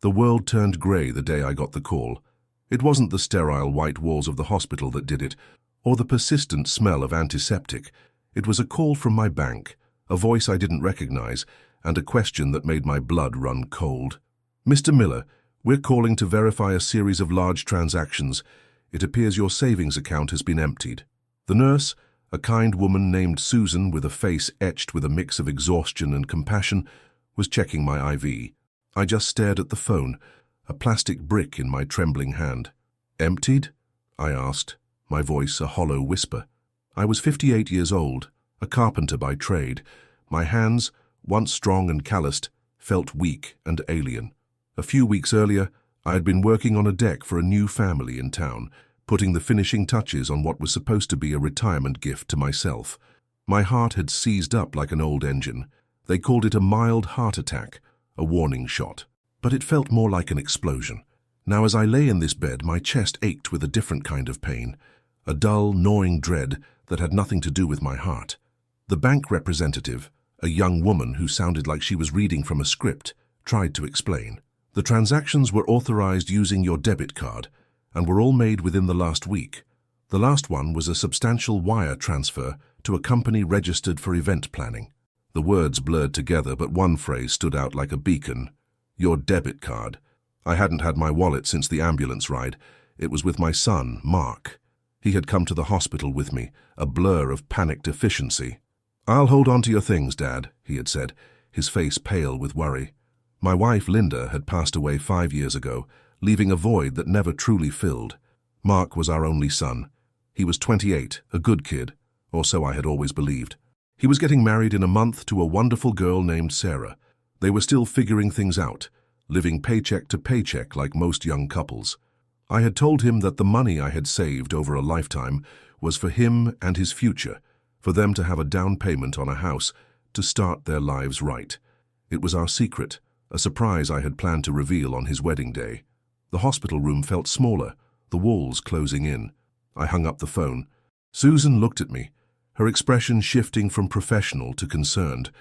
The world turned grey the day I got the call. It wasn't the sterile white walls of the hospital that did it, or the persistent smell of antiseptic. It was a call from my bank, a voice I didn't recognize, and a question that made my blood run cold. "Mr. Miller, we're calling to verify a series of large transactions. It appears your savings account has been emptied." The nurse, a kind woman named Susan with a face etched with a mix of exhaustion and compassion, was checking my IV. I just stared at the phone, a plastic brick in my trembling hand. "Emptied?" I asked, my voice a hollow whisper. I was 58 years old, a carpenter by trade. My hands, once strong and calloused, felt weak and alien. A few weeks earlier, I had been working on a deck for a new family in town, putting the finishing touches on what was supposed to be a retirement gift to myself. My heart had seized up like an old engine. They called it a mild heart attack, a warning shot. But it felt more like an explosion. Now as I lay in this bed, my chest ached with a different kind of pain, a dull, gnawing dread that had nothing to do with my heart. The bank representative, a young woman who sounded like she was reading from a script, tried to explain. "The transactions were authorized using your debit card and were all made within the last week. The last one was a substantial wire transfer to a company registered for event planning." The words blurred together, but one phrase stood out like a beacon. "Your debit card." I hadn't had my wallet since the ambulance ride. It was with my son, Mark. He had come to the hospital with me, a blur of panicked efficiency. "I'll hold on to your things, Dad," he had said, his face pale with worry. My wife, Linda, had passed away 5 years ago, leaving a void that never truly filled. Mark was our only son. He was 28, a good kid, or so I had always believed. He was getting married in a month to a wonderful girl named Sarah. They were still figuring things out, living paycheck to paycheck like most young couples. I had told him that the money I had saved over a lifetime was for him and his future, for them to have a down payment on a house, to start their lives right. It was our secret, a surprise I had planned to reveal on his wedding day. The hospital room felt smaller, the walls closing in. I hung up the phone. Susan looked at me, her expression shifting from professional to concerned.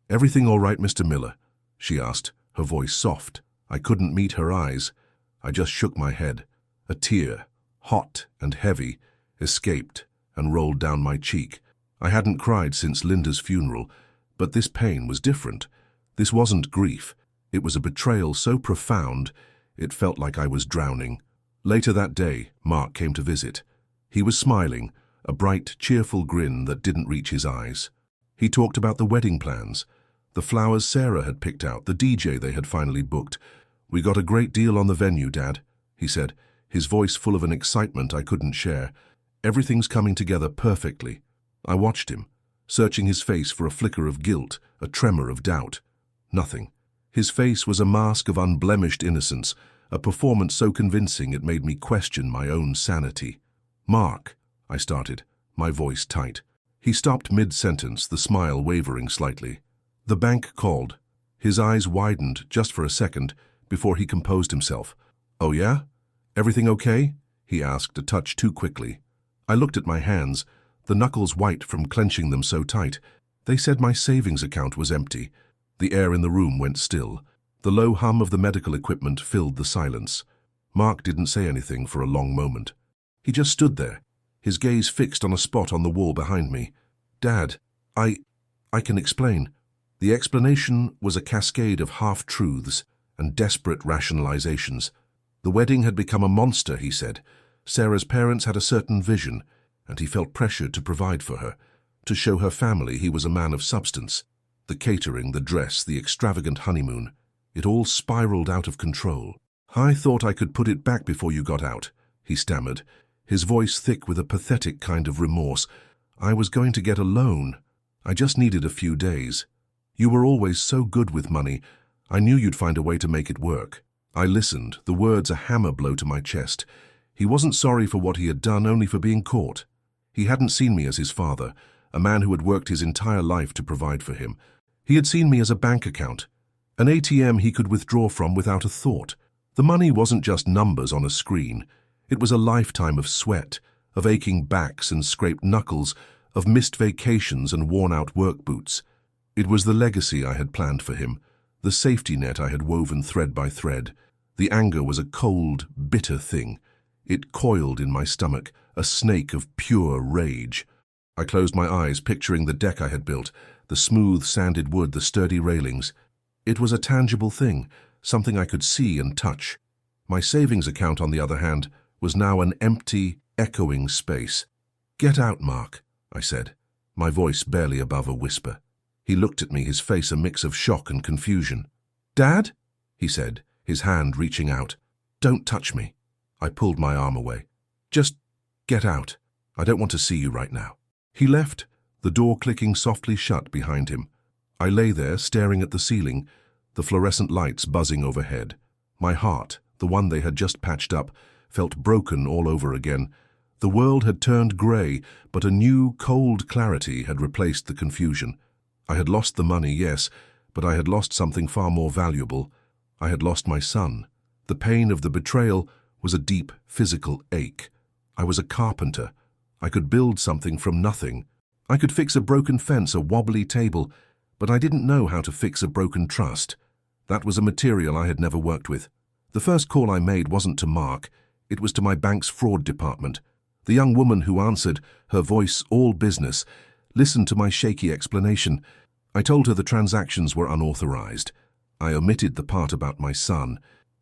"Everything all right, Mr. Miller?" she asked, her voice soft. I couldn't meet her eyes. I just shook my head. A tear, hot and heavy, escaped and rolled down my cheek. I hadn't cried since Linda's funeral, but this pain was different. This wasn't grief. It was a betrayal so profound, it felt like I was drowning. Later that day, Mark came to visit. He was smiling, a bright, cheerful grin that didn't reach his eyes. He talked about the wedding plans, the flowers Sarah had picked out, the DJ they had finally booked. "We got a great deal on the venue, Dad," he said, his voice full of an excitement I couldn't share. "Everything's coming together perfectly." I watched him, searching his face for a flicker of guilt, a tremor of doubt. Nothing. His face was a mask of unblemished innocence, a performance so convincing it made me question my own sanity. "Mark," I started, my voice tight. He stopped mid-sentence, the smile wavering slightly. The bank called. His eyes widened just for a second before he composed himself. "Oh yeah? Everything okay?" he asked a touch too quickly. I looked at my hands, the knuckles white from clenching them so tight. They said my savings account was empty. The air in the room went still. The low hum of the medical equipment filled the silence. Mark didn't say anything for a long moment. He just stood there, his gaze fixed on a spot on the wall behind me. "Dad, I can explain." The explanation was a cascade of half-truths and desperate rationalizations. The wedding had become a monster, he said. Sarah's parents had a certain vision, and he felt pressured to provide for her, to show her family he was a man of substance. The catering, the dress, the extravagant honeymoon, it all spiraled out of control. "I thought I could put it back before you got out," he stammered, his voice thick with a pathetic kind of remorse. "I was going to get a loan. I just needed a few days. You were always so good with money. I knew you'd find a way to make it work." I listened, the words a hammer blow to my chest. He wasn't sorry for what he had done, only for being caught. He hadn't seen me as his father, a man who had worked his entire life to provide for him. He had seen me as a bank account, an ATM he could withdraw from without a thought. The money wasn't just numbers on a screen. It was a lifetime of sweat, of aching backs and scraped knuckles, of missed vacations and worn-out work boots. It was the legacy I had planned for him, the safety net I had woven thread by thread. The anger was a cold, bitter thing. It coiled in my stomach, a snake of pure rage. I closed my eyes, picturing the deck I had built, the smooth, sanded wood, the sturdy railings. It was a tangible thing, something I could see and touch. My savings account, on the other hand, was now an empty, echoing space. "Get out, Mark," I said, my voice barely above a whisper. He looked at me, his face a mix of shock and confusion. "Dad?" he said, his hand reaching out. "Don't touch me." I pulled my arm away. "Just get out. I don't want to see you right now." He left, the door clicking softly shut behind him. I lay there, staring at the ceiling, the fluorescent lights buzzing overhead. My heart, the one they had just patched up, felt broken all over again. The world had turned grey, but a new, cold clarity had replaced the confusion. I had lost the money, yes, but I had lost something far more valuable. I had lost my son. The pain of the betrayal was a deep, physical ache. I was a carpenter. I could build something from nothing. I could fix a broken fence, a wobbly table, but I didn't know how to fix a broken trust. That was a material I had never worked with. The first call I made wasn't to Mark. It was to my bank's fraud department. The young woman who answered, her voice all business, listened to my shaky explanation. I told her the transactions were unauthorized. I omitted the part about my son.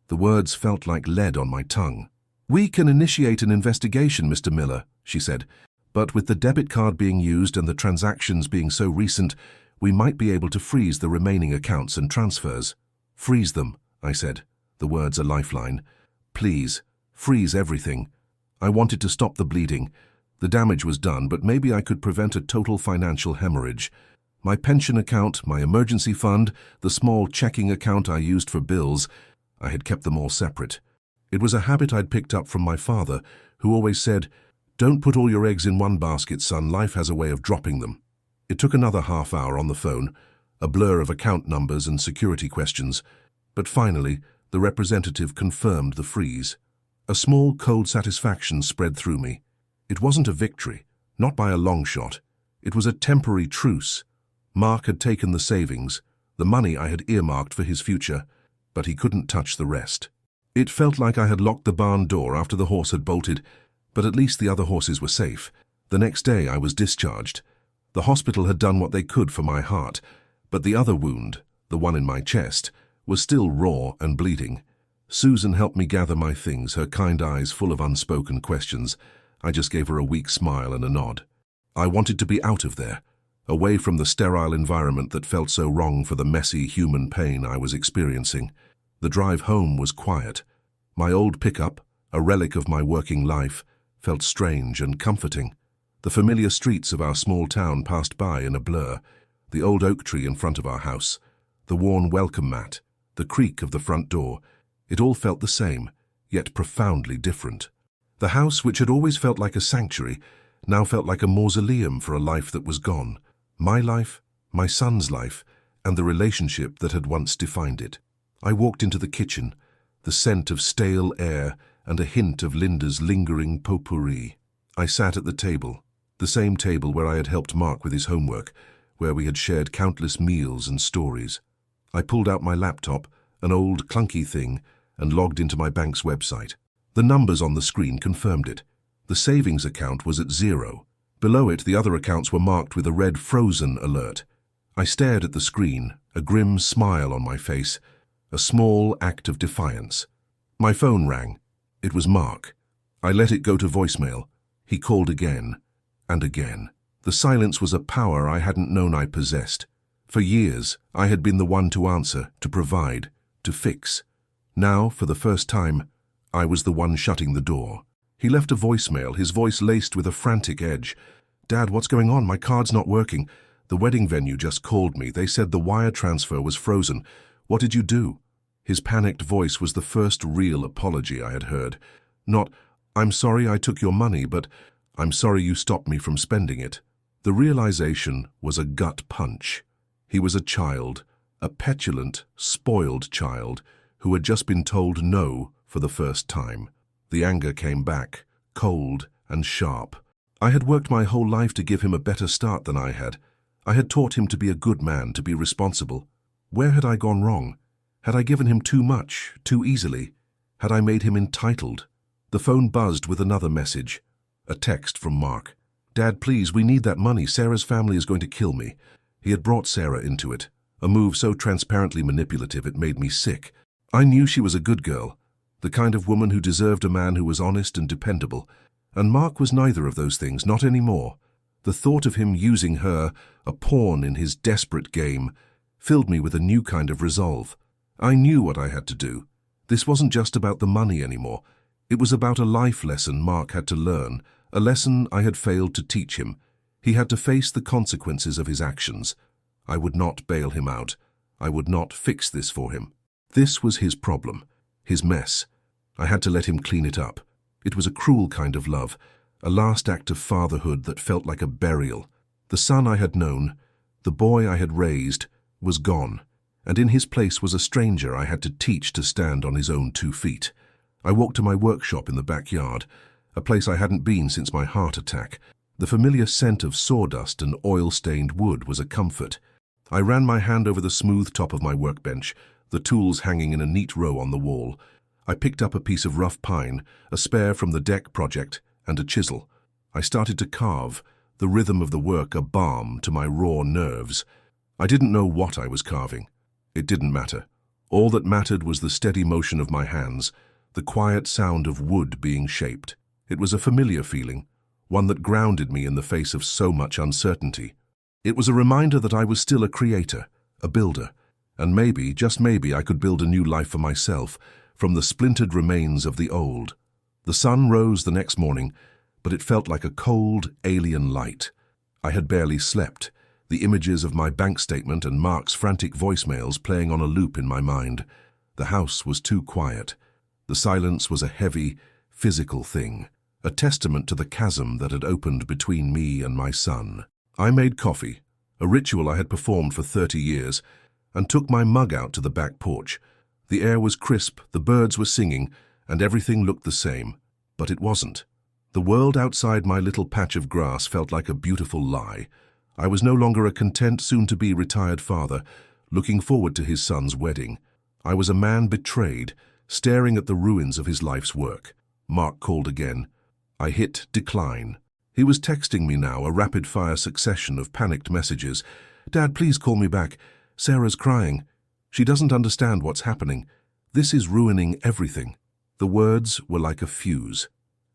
The words felt like lead on my tongue. "We can initiate an investigation, Mr. Miller," she said, "but with the debit card being used and the transactions being so recent, we might be able to freeze the remaining accounts and transfers." "Freeze them," I said, the words a lifeline. "Please, freeze everything." I wanted to stop the bleeding. The damage was done, but maybe I could prevent a total financial hemorrhage. My pension account, my emergency fund, the small checking account I used for bills, I had kept them all separate. It was a habit I'd picked up from my father, who always said, "Don't put all your eggs in one basket, son. Life has a way of dropping them." It took another half hour on the phone, a blur of account numbers and security questions, but finally the representative confirmed the freeze. A small, cold satisfaction spread through me. It wasn't a victory, not by a long shot. It was a temporary truce. Mark had taken the savings, the money I had earmarked for his future, but he couldn't touch the rest. It felt like I had locked the barn door after the horse had bolted, but at least the other horses were safe. The next day I was discharged. The hospital had done what they could for my heart, but the other wound, the one in my chest, was still raw and bleeding. Susan helped me gather my things, her kind eyes full of unspoken questions. I just gave her a weak smile and a nod. I wanted to be out of there, away from the sterile environment that felt so wrong for the messy human pain I was experiencing. The drive home was quiet. My old pickup, a relic of my working life, felt strange and comforting. The familiar streets of our small town passed by in a blur. The old oak tree in front of our house, the worn welcome mat, the creak of the front door. It all felt the same, yet profoundly different. The house, which had always felt like a sanctuary, now felt like a mausoleum for a life that was gone. My life, my son's life, and the relationship that had once defined it. I walked into the kitchen, the scent of stale air and a hint of Linda's lingering potpourri. I sat at the table, the same table where I had helped Mark with his homework, where we had shared countless meals and stories. I pulled out my laptop, an old clunky thing, and logged into my bank's website. The numbers on the screen confirmed it. The savings account was at 0. Below it, the other accounts were marked with a red frozen alert. I stared at the screen, a grim smile on my face, a small act of defiance. My phone rang. It was Mark. I let it go to voicemail. He called again and again. The silence was a power I hadn't known I possessed. For years, I had been the one to answer, to provide, to fix. Now, for the first time, I was the one shutting the door. He left a voicemail, his voice laced with a frantic edge. "Dad, what's going on? My card's not working. The wedding venue just called me. They said the wire transfer was frozen. What did you do?" His panicked voice was the first real apology I had heard. Not, "I'm sorry I took your money," but, "I'm sorry you stopped me from spending it." The realization was a gut punch. He was a child, a petulant, spoiled child, who had just been told no for the first time. The anger came back, cold and sharp. I had worked my whole life to give him a better start than I had. I had taught him to be a good man, to be responsible. Where had I gone wrong? Had I given him too much, too easily? Had I made him entitled? The phone buzzed with another message. A text from Mark. "Dad, please, we need that money. Sarah's family is going to kill me." He had brought Sarah into it, a move so transparently manipulative it made me sick. I knew she was a good girl, the kind of woman who deserved a man who was honest and dependable, and Mark was neither of those things, not anymore. The thought of him using her, a pawn in his desperate game, filled me with a new kind of resolve. I knew what I had to do. This wasn't just about the money anymore. It was about a life lesson Mark had to learn, a lesson I had failed to teach him. He had to face the consequences of his actions. I would not bail him out. I would not fix this for him. This was his problem, his mess. I had to let him clean it up. It was a cruel kind of love, a last act of fatherhood that felt like a burial. The son I had known, the boy I had raised, was gone, and in his place was a stranger I had to teach to stand on his own 2 feet. I walked to my workshop in the backyard, a place I hadn't been since my heart attack. The familiar scent of sawdust and oil-stained wood was a comfort. I ran my hand over the smooth top of my workbench, the tools hanging in a neat row on the wall. I picked up a piece of rough pine, a spare from the deck project, and a chisel. I started to carve, the rhythm of the work a balm to my raw nerves. I didn't know what I was carving. It didn't matter. All that mattered was the steady motion of my hands, the quiet sound of wood being shaped. It was a familiar feeling, one that grounded me in the face of so much uncertainty. It was a reminder that I was still a creator, a builder, and maybe, just maybe, I could build a new life for myself from the splintered remains of the old. The sun rose the next morning, but it felt like a cold, alien light. I had barely slept, the images of my bank statement and Mark's frantic voicemails playing on a loop in my mind. The house was too quiet. The silence was a heavy, physical thing, a testament to the chasm that had opened between me and my son. I made coffee, a ritual I had performed for 30 years, and took my mug out to the back porch. The air was crisp, the birds were singing, and everything looked the same. But it wasn't. The world outside my little patch of grass felt like a beautiful lie. I was no longer a content, soon-to-be retired father, looking forward to his son's wedding. I was a man betrayed, staring at the ruins of his life's work. Mark called again. I hit decline. He was texting me now, a rapid-fire succession of panicked messages. "Dad, please call me back. Sarah's crying. She doesn't understand what's happening. This is ruining everything." The words were like a fuse,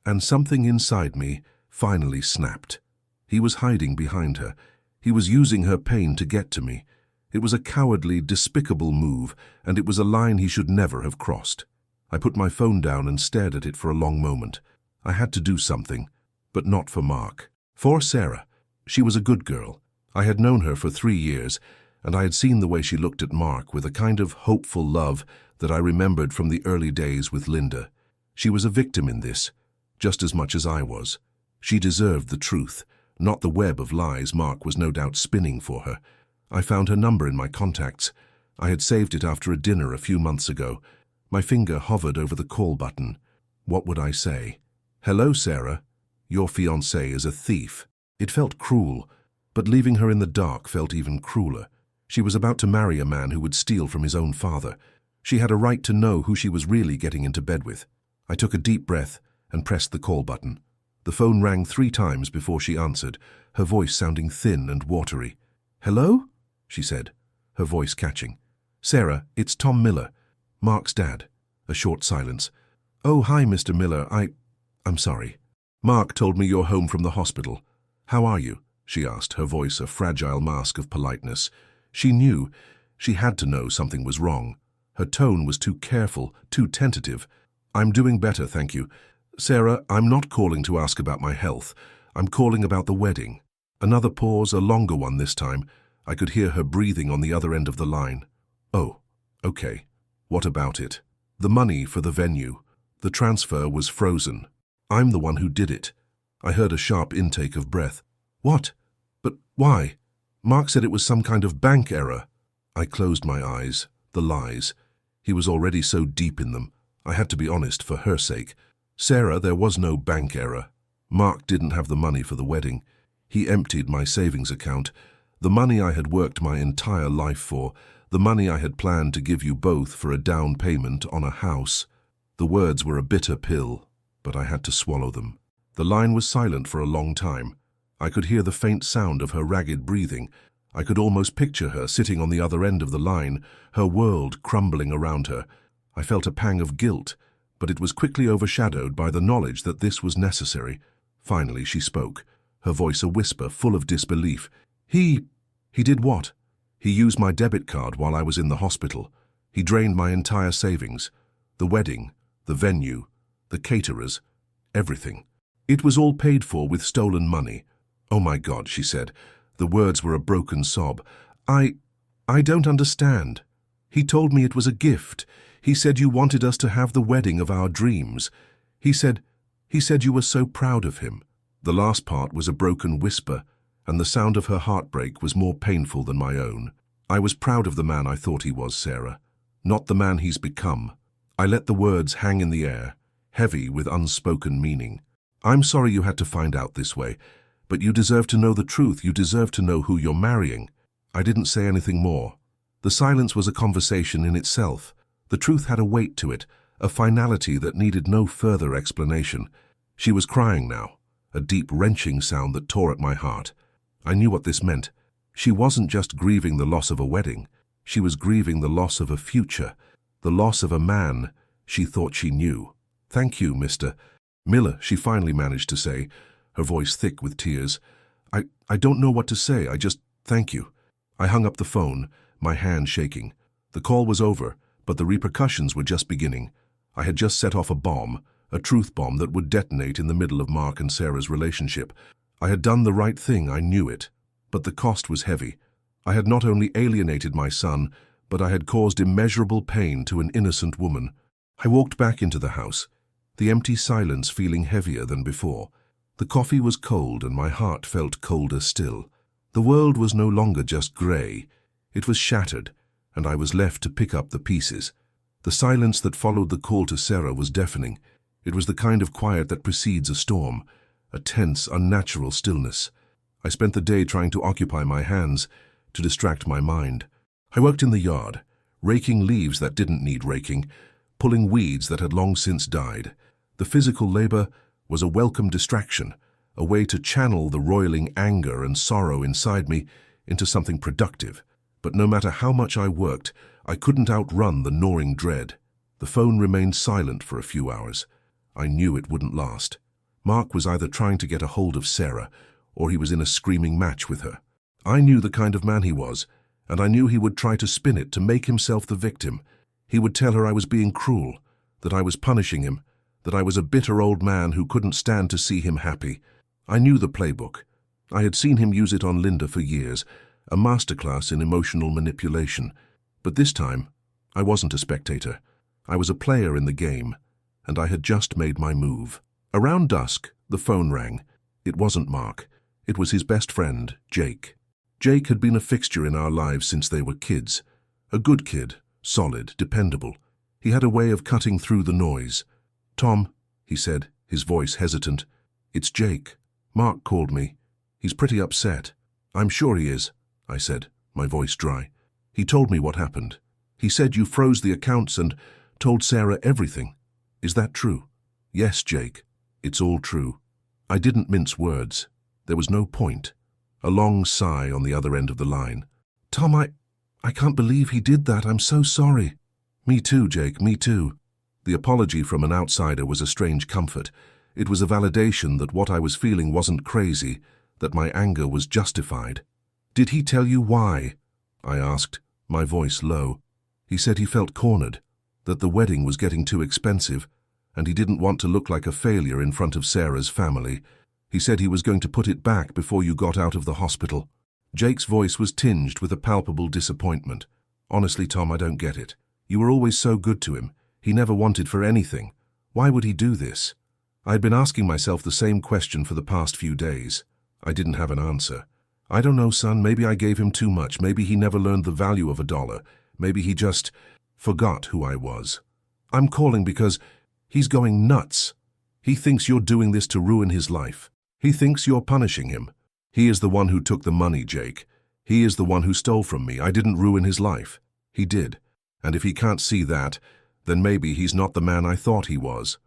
and something inside me finally snapped. He was hiding behind her. He was using her pain to get to me. It was a cowardly, despicable move, and it was a line he should never have crossed. I put my phone down and stared at it for a long moment. I had to do something, but not for Mark. For Sarah. She was a good girl. I had known her for 3 years, and I had seen the way she looked at Mark with a kind of hopeful love that I remembered from the early days with Linda. She was a victim in this, just as much as I was. She deserved the truth, not the web of lies Mark was no doubt spinning for her. I found her number in my contacts. I had saved it after a dinner a few months ago. My finger hovered over the call button. What would I say? "Hello, Sarah. Your fiancé is a thief." It felt cruel, but leaving her in the dark felt even crueler. She was about to marry a man who would steal from his own father. She had a right to know who she was really getting into bed with. I took a deep breath and pressed the call button. The phone rang 3 times before she answered, her voice sounding thin and watery. "Hello?" she said, her voice catching. "Sarah, it's Tom Miller, Mark's dad." A short silence. "Oh, hi, Mr. Miller. I'm sorry. Mark told me you're home from the hospital. How are you?" she asked, her voice a fragile mask of politeness. She knew. She had to know something was wrong. Her tone was too careful, too tentative. "I'm doing better, thank you. Sarah, I'm not calling to ask about my health. I'm calling about the wedding." Another pause, a longer one this time. I could hear her breathing on the other end of the line. "Oh, okay. What about it?" "The money for the venue. The transfer was frozen. I'm the one who did it." I heard a sharp intake of breath. "What? But why? Mark said it was some kind of bank error." I closed my eyes. The lies. He was already so deep in them. I had to be honest for her sake. "Sarah, there was no bank error. Mark didn't have the money for the wedding. He emptied my savings account. The money I had worked my entire life for, the money I had planned to give you both for a down payment on a house." The words were a bitter pill, but I had to swallow them. The line was silent for a long time. I could hear the faint sound of her ragged breathing. I could almost picture her sitting on the other end of the line, her world crumbling around her. I felt a pang of guilt, but it was quickly overshadowed by the knowledge that this was necessary. Finally she spoke, her voice a whisper full of disbelief. He did what? He used my debit card while I was in the hospital. He drained my entire savings. The wedding, the venue, the caterers, everything. It was all paid for with stolen money. Oh my God, she said. The words were a broken sob. I don't understand. He told me it was a gift. He said you wanted us to have the wedding of our dreams. He said you were so proud of him. The last part was a broken whisper, and the sound of her heartbreak was more painful than my own. I was proud of the man I thought he was, Sarah, not the man he's become. I let the words hang in the air, heavy with unspoken meaning. I'm sorry you had to find out this way, but you deserve to know the truth. You deserve to know who you're marrying. I didn't say anything more. The silence was a conversation in itself. The truth had a weight to it, a finality that needed no further explanation. She was crying now, a deep, wrenching sound that tore at my heart. I knew what this meant. She wasn't just grieving the loss of a wedding. She was grieving the loss of a future, the loss of a man she thought she knew. Thank you, Mr. Miller, she finally managed to say, her voice thick with tears. I don't know what to say, I just thank you. I hung up the phone, my hand shaking. The call was over, but the repercussions were just beginning. I had just set off a bomb, a truth bomb that would detonate in the middle of Mark and Sarah's relationship. I had done the right thing, I knew it, but the cost was heavy. I had not only alienated my son, but I had caused immeasurable pain to an innocent woman. I walked back into the house, the empty silence feeling heavier than before. The coffee was cold and my heart felt colder still. The world was no longer just grey. It was shattered, and I was left to pick up the pieces. The silence that followed the call to Sarah was deafening. It was the kind of quiet that precedes a storm, a tense, unnatural stillness. I spent the day trying to occupy my hands, to distract my mind. I worked in the yard, raking leaves that didn't need raking, pulling weeds that had long since died. The physical labor was a welcome distraction, a way to channel the roiling anger and sorrow inside me into something productive. But no matter how much I worked, I couldn't outrun the gnawing dread. The phone remained silent for a few hours. I knew it wouldn't last. Mark was either trying to get a hold of Sarah, or he was in a screaming match with her. I knew the kind of man he was, and I knew he would try to spin it to make himself the victim. He would tell her I was being cruel, that I was punishing him, that I was a bitter old man who couldn't stand to see him happy. I knew the playbook. I had seen him use it on Linda for years, a masterclass in emotional manipulation. But this time, I wasn't a spectator. I was a player in the game, and I had just made my move. Around dusk, the phone rang. It wasn't Mark. It was his best friend, Jake. Jake had been a fixture in our lives since they were kids. A good kid, solid, dependable. He had a way of cutting through the noise. "Tom," he said, his voice hesitant. "It's Jake. Mark called me. He's pretty upset." "I'm sure he is," I said, my voice dry. "He told me what happened. He said you froze the accounts and told Sarah everything. Is that true?" "Yes, Jake. It's all true." I didn't mince words. There was no point. A long sigh on the other end of the line. "Tom, I can't believe he did that. I'm so sorry." "Me too, Jake, me too." The apology from an outsider was a strange comfort. It was a validation that what I was feeling wasn't crazy, that my anger was justified. "Did he tell you why?" I asked, my voice low. "He said he felt cornered, that the wedding was getting too expensive, and he didn't want to look like a failure in front of Sarah's family. He said he was going to put it back before you got out of the hospital." Jake's voice was tinged with a palpable disappointment. "Honestly, Tom, I don't get it. You were always so good to him. He never wanted for anything. Why would he do this?" I had been asking myself the same question for the past few days. I didn't have an answer. "I don't know, son. Maybe I gave him too much. Maybe he never learned the value of $1. Maybe he just forgot who I was. I'm calling because he's going nuts. He thinks you're doing this to ruin his life. He thinks you're punishing him. He is the one who took the money, Jake. He is the one who stole from me. I didn't ruin his life. He did. And if he can't see that, Then maybe he's not the man I thought he was.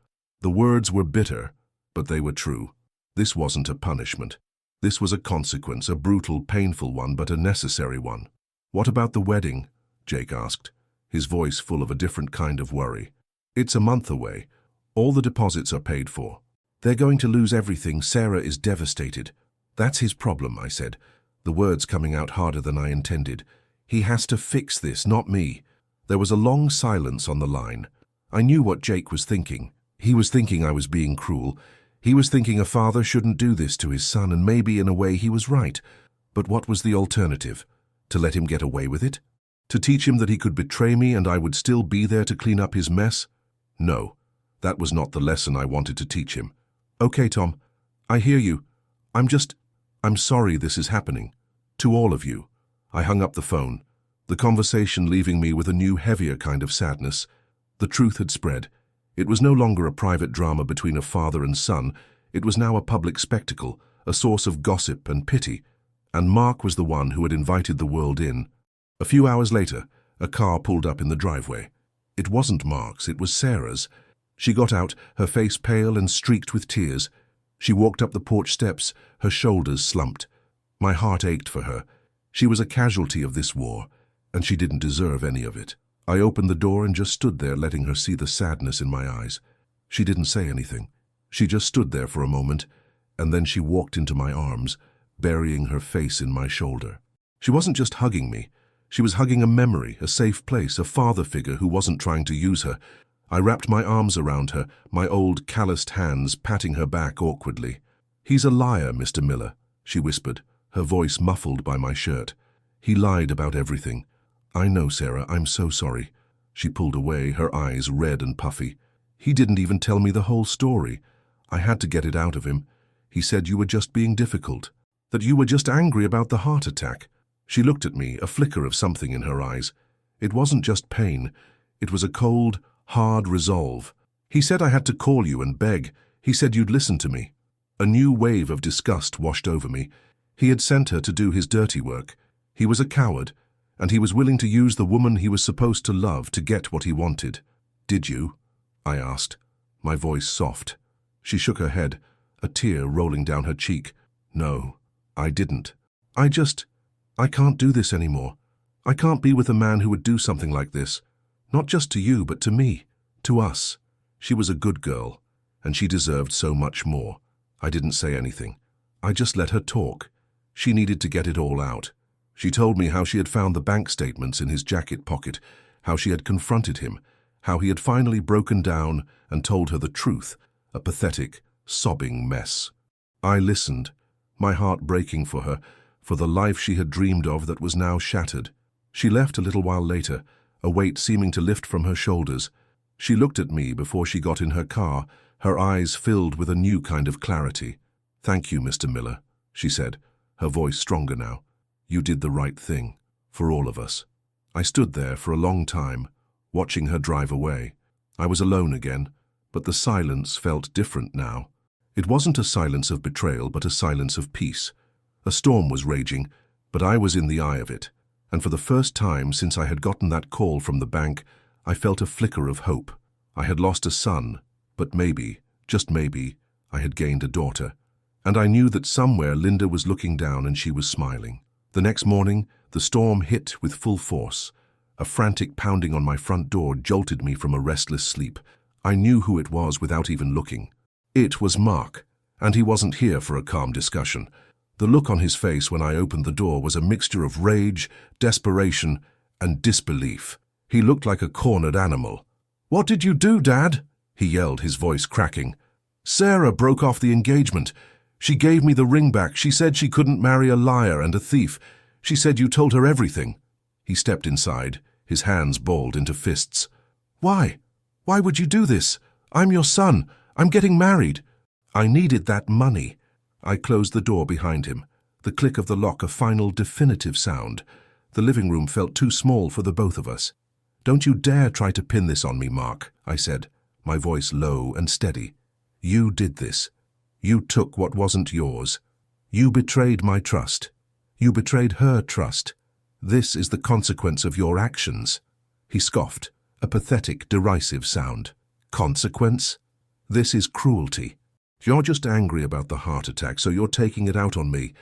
The words were bitter, but they were true. This wasn't a punishment. This was a consequence, a brutal, painful one, but a necessary one. What about the wedding? Jake asked, his voice full of a different kind of worry. It's a month away. All the deposits are paid for. They're going to lose everything. Sarah is devastated. That's his problem, I said, the words coming out harder than I intended. He has to fix this, not me. There was a long silence on the line. I knew what Jake was thinking. He was thinking I was being cruel. He was thinking a father shouldn't do this to his son, and maybe in a way he was right. But what was the alternative? To let him get away with it? To teach him that he could betray me and I would still be there to clean up his mess? No, that was not the lesson I wanted to teach him. Okay, Tom, I hear you. I'm sorry this is happening. To all of you. I hung up the phone, the conversation leaving me with a new, heavier kind of sadness. The truth had spread. It was no longer a private drama between a father and son. It was now a public spectacle, a source of gossip and pity. And Mark was the one who had invited the world in. A few hours later, a car pulled up in the driveway. It wasn't Mark's, it was Sarah's. She got out, her face pale and streaked with tears. She walked up the porch steps, her shoulders slumped. My heart ached for her. She was a casualty of this war, and she didn't deserve any of it. I opened the door and just stood there, letting her see the sadness in my eyes. She didn't say anything. She just stood there for a moment, and then she walked into my arms, burying her face in my shoulder. She wasn't just hugging me. She was hugging a memory, a safe place, a father figure who wasn't trying to use her. I wrapped my arms around her, my old calloused hands patting her back awkwardly. "He's a liar, Mr. Miller," she whispered, her voice muffled by my shirt. "He lied about everything. I know, Sarah, I'm so sorry." She pulled away, her eyes red and puffy. "He didn't even tell me the whole story. I had to get it out of him. He said you were just being difficult, that you were just angry about the heart attack." She looked at me, a flicker of something in her eyes. It wasn't just pain. It was a cold, hard resolve. "He said I had to call you and beg. He said you'd listen to me." A new wave of disgust washed over me. He had sent her to do his dirty work. He was a coward, and he was willing to use the woman he was supposed to love to get what he wanted. "Did you?" I asked, my voice soft. She shook her head, a tear rolling down her cheek. "No, I didn't. I can't do this anymore. I can't be with a man who would do something like this. Not just to you, but to me, to us." She was a good girl, and she deserved so much more. I didn't say anything. I just let her talk. She needed to get it all out. She told me how she had found the bank statements in his jacket pocket, how she had confronted him, how he had finally broken down and told her the truth, a pathetic, sobbing mess. I listened, my heart breaking for her, for the life she had dreamed of that was now shattered. She left a little while later, a weight seeming to lift from her shoulders. She looked at me before she got in her car, her eyes filled with a new kind of clarity. "Thank you, Mr. Miller," she said, her voice stronger now. "You did the right thing, for all of us." I stood there for a long time, watching her drive away. I was alone again, but the silence felt different now. It wasn't a silence of betrayal, but a silence of peace. A storm was raging, but I was in the eye of it, and for the first time since I had gotten that call from the bank, I felt a flicker of hope. I had lost a son, but maybe, just maybe, I had gained a daughter. And I knew that somewhere Linda was looking down and she was smiling. The next morning, the storm hit with full force. A frantic pounding on my front door jolted me from a restless sleep. I knew who it was without even looking. It was Mark, and he wasn't here for a calm discussion. The look on his face when I opened the door was a mixture of rage, desperation, and disbelief. He looked like a cornered animal. "What did you do, Dad?" he yelled, his voice cracking. "Sarah broke off the engagement. She gave me the ring back. She said she couldn't marry a liar and a thief. She said you told her everything." He stepped inside, his hands balled into fists. "Why? Why would you do this? I'm your son. I'm getting married." "I needed that money." I closed the door behind him, the click of the lock a final, definitive sound. The living room felt too small for the both of us. "Don't you dare try to pin this on me, Mark," I said, my voice low and steady. "You did this. You took what wasn't yours. You betrayed my trust. You betrayed her trust. This is the consequence of your actions." He scoffed, a pathetic, derisive sound. Consequence? This is cruelty. You're just angry about the heart attack, so you're taking it out on me.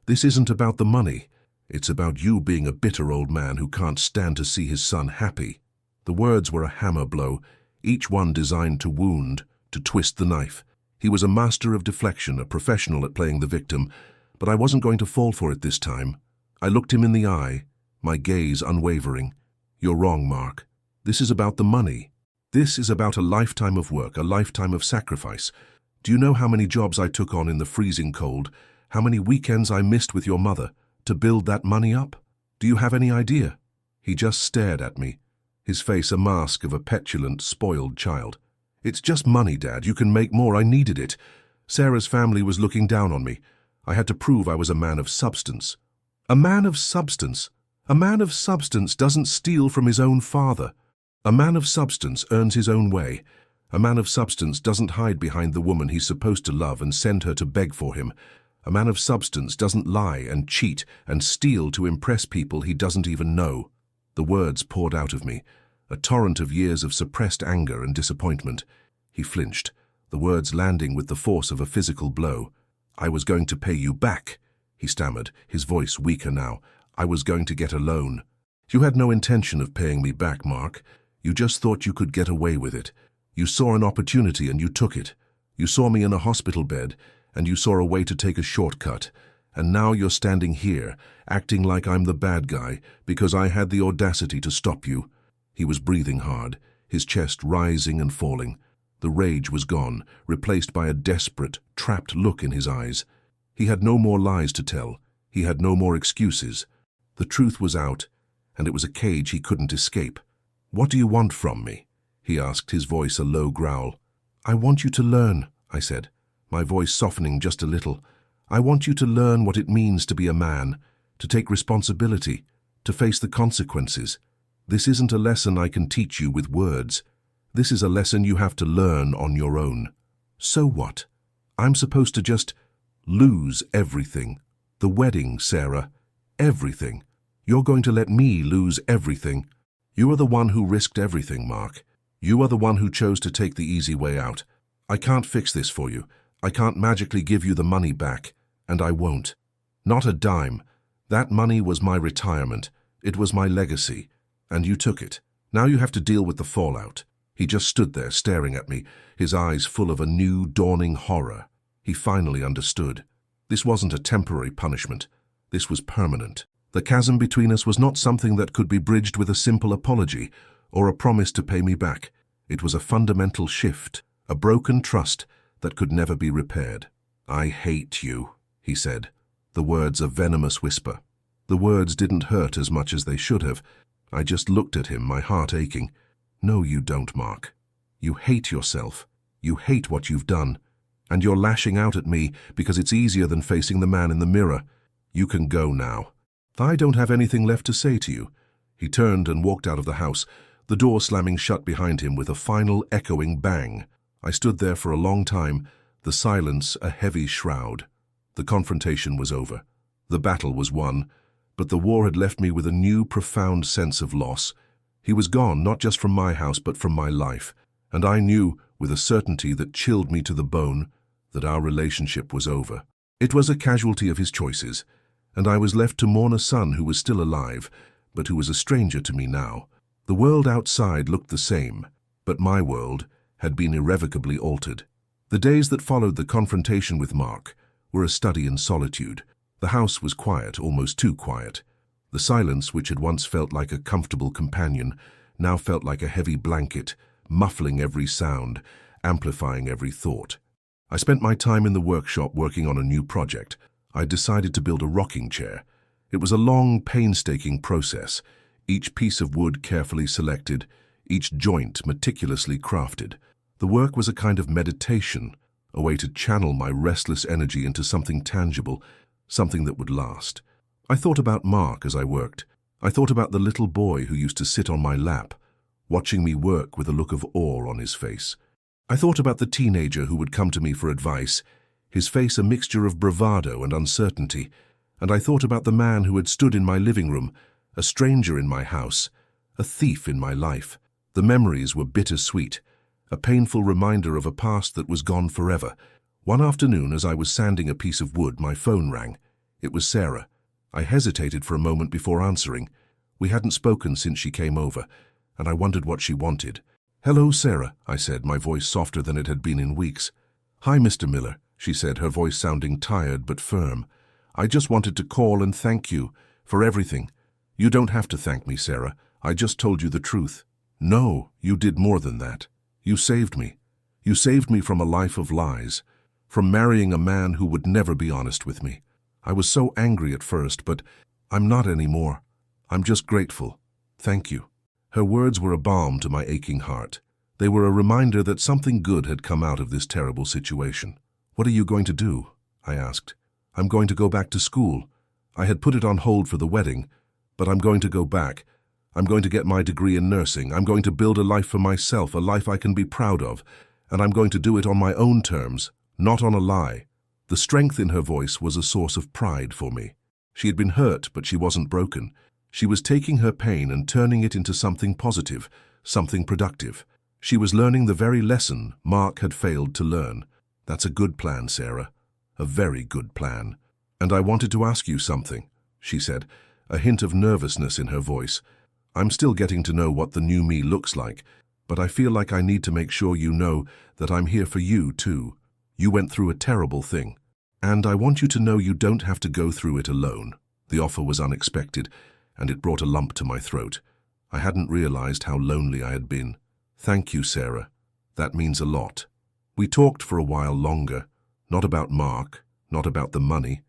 This isn't about the money. It's about you being a bitter old man who can't stand to see his son happy. The words were a hammer blow, each one designed to wound, to twist the knife. He was a master of deflection, a professional at playing the victim, but I wasn't going to fall for it this time. I looked him in the eye, my gaze unwavering. You're wrong, Mark. This is about the money. This is about a lifetime of work, a lifetime of sacrifice. Do you know how many jobs I took on in the freezing cold, how many weekends I missed with your mother, to build that money up? Do you have any idea? He just stared at me, his face a mask of a petulant, spoiled child. It's just money, Dad. You can make more. I needed it. Sarah's family was looking down on me. I had to prove I was a man of substance. A man of substance? A man of substance doesn't steal from his own father. A man of substance earns his own way. A man of substance doesn't hide behind the woman he's supposed to love and send her to beg for him. A man of substance doesn't lie and cheat and steal to impress people he doesn't even know. The words poured out of me, a torrent of years of suppressed anger and disappointment. He flinched, the words landing with the force of a physical blow. I was going to pay you back, he stammered, his voice weaker now. I was going to get a loan. You had no intention of paying me back, Mark. You just thought you could get away with it. You saw an opportunity and you took it. You saw me in a hospital bed, and you saw a way to take a shortcut. And now you're standing here, acting like I'm the bad guy, because I had the audacity to stop you. He was breathing hard, his chest rising and falling. The rage was gone, replaced by a desperate, trapped look in his eyes. He had no more lies to tell. He had no more excuses. The truth was out, and it was a cage he couldn't escape. What do you want from me? He asked, his voice a low growl. I want you to learn, I said, my voice softening just a little. I want you to learn what it means to be a man, to take responsibility, to face the consequences. This isn't a lesson I can teach you with words. This is a lesson you have to learn on your own. So what? I'm supposed to just lose everything. The wedding, Sarah. Everything. You're going to let me lose everything. You are the one who risked everything, Mark. You are the one who chose to take the easy way out. I can't fix this for you. I can't magically give you the money back, and I won't. Not a dime. That money was my retirement. It was my legacy, and you took it. Now you have to deal with the fallout. He just stood there staring at me, his eyes full of a new, dawning horror. He finally understood. This wasn't a temporary punishment. This was permanent. The chasm between us was not something that could be bridged with a simple apology or a promise to pay me back. It was a fundamental shift, a broken trust that could never be repaired. I hate you, he said, the words a venomous whisper. The words didn't hurt as much as they should have. I just looked at him, my heart aching. No, you don't, Mark. You hate yourself. You hate what you've done. And you're lashing out at me because it's easier than facing the man in the mirror. You can go now. I don't have anything left to say to you. He turned and walked out of the house, the door slamming shut behind him with a final echoing bang. I stood there for a long time, the silence a heavy shroud. The confrontation was over. The battle was won, but the war had left me with a new, profound sense of loss. He was gone, not just from my house, but from my life, and I knew, with a certainty that chilled me to the bone, that our relationship was over. It was a casualty of his choices, and I was left to mourn a son who was still alive, but who was a stranger to me now. The world outside looked the same, but my world had been irrevocably altered. The days that followed the confrontation with Mark were a study in solitude. The house was quiet, almost too quiet. The silence, which had once felt like a comfortable companion, now felt like a heavy blanket, muffling every sound, amplifying every thought. I spent my time in the workshop working on a new project. I decided to build a rocking chair. It was a long, painstaking process, each piece of wood carefully selected, each joint meticulously crafted. The work was a kind of meditation, a way to channel my restless energy into something tangible, something that would last. I thought about Mark as I worked. I thought about the little boy who used to sit on my lap, watching me work with a look of awe on his face. I thought about the teenager who would come to me for advice, his face a mixture of bravado and uncertainty, and I thought about the man who had stood in my living room, a stranger in my house, a thief in my life. The memories were bittersweet, a painful reminder of a past that was gone forever. One afternoon, as I was sanding a piece of wood, my phone rang. It was Sarah. I hesitated for a moment before answering. We hadn't spoken since she came over, and I wondered what she wanted. "Hello, Sarah," I said, my voice softer than it had been in weeks. "Hi, Mr. Miller," she said, her voice sounding tired but firm. "I just wanted to call and thank you for everything." "You don't have to thank me, Sarah. I just told you the truth." "No, you did more than that. You saved me. You saved me from a life of lies, from marrying a man who would never be honest with me. I was so angry at first, but I'm not anymore. I'm just grateful. Thank you." Her words were a balm to my aching heart. They were a reminder that something good had come out of this terrible situation. "What are you going to do?" I asked. "I'm going to go back to school. I had put it on hold for the wedding, but I'm going to go back. I'm going to get my degree in nursing. I'm going to build a life for myself, a life I can be proud of, and I'm going to do it on my own terms, not on a lie." The strength in her voice was a source of pride for me. She had been hurt, but she wasn't broken. She was taking her pain and turning it into something positive, something productive. She was learning the very lesson Mark had failed to learn. "That's a good plan, Sarah. A very good plan. And I wanted to ask you something," she said, a hint of nervousness in her voice. "I'm still getting to know what the new me looks like, but I feel like I need to make sure you know that I'm here for you, too. You went through a terrible thing, and I want you to know you don't have to go through it alone." The offer was unexpected, and it brought a lump to my throat. I hadn't realized how lonely I had been. "Thank you, Sarah. That means a lot." We talked for a while longer, not about Mark, not about the money,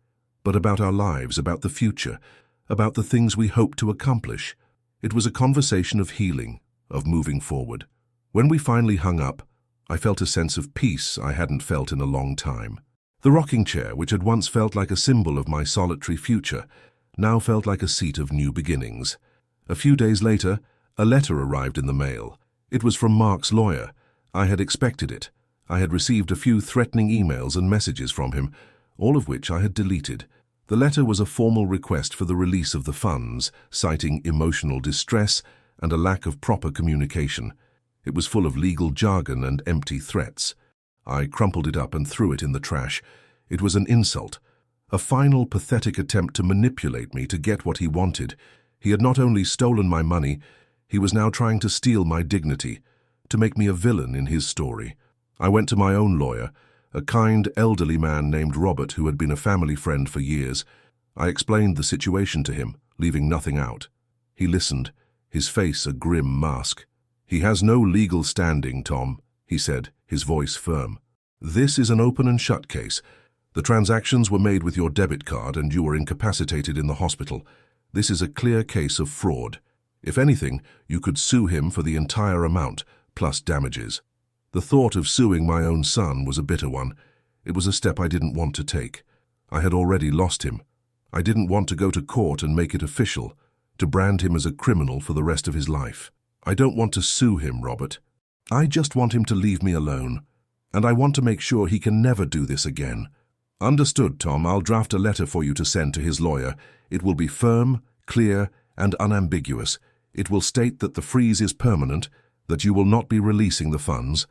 but about our lives, about the future, about the things we hoped to accomplish. It was a conversation of healing, of moving forward. When we finally hung up, I felt a sense of peace I hadn't felt in a long time. The rocking chair, which had once felt like a symbol of my solitary future, now felt like a seat of new beginnings. A few days later, a letter arrived in the mail. It was from Mark's lawyer. I had expected it. I had received a few threatening emails and messages from him, all of which I had deleted. The letter was a formal request for the release of the funds, citing emotional distress and a lack of proper communication. It was full of legal jargon and empty threats. I crumpled it up and threw it in the trash. It was an insult, a final pathetic attempt to manipulate me to get what he wanted. He had not only stolen my money, he was now trying to steal my dignity, to make me a villain in his story. I went to my own lawyer, a kind, elderly man named Robert who had been a family friend for years. I explained the situation to him, leaving nothing out. He listened, his face a grim mask. "He has no legal standing, Tom," he said, his voice firm. "This is an open and shut case. The transactions were made with your debit card and you were incapacitated in the hospital. This is a clear case of fraud. If anything, you could sue him for the entire amount, plus damages." The thought of suing my own son was a bitter one. It was a step I didn't want to take. I had already lost him. I didn't want to go to court and make it official, to brand him as a criminal for the rest of his life. "I don't want to sue him, Robert. I just want him to leave me alone, and I want to make sure he can never do this again." "Understood, Tom. I'll draft a letter for you to send to his lawyer. It will be firm, clear, and unambiguous. It will state that the freeze is permanent, that you will not be releasing the funds,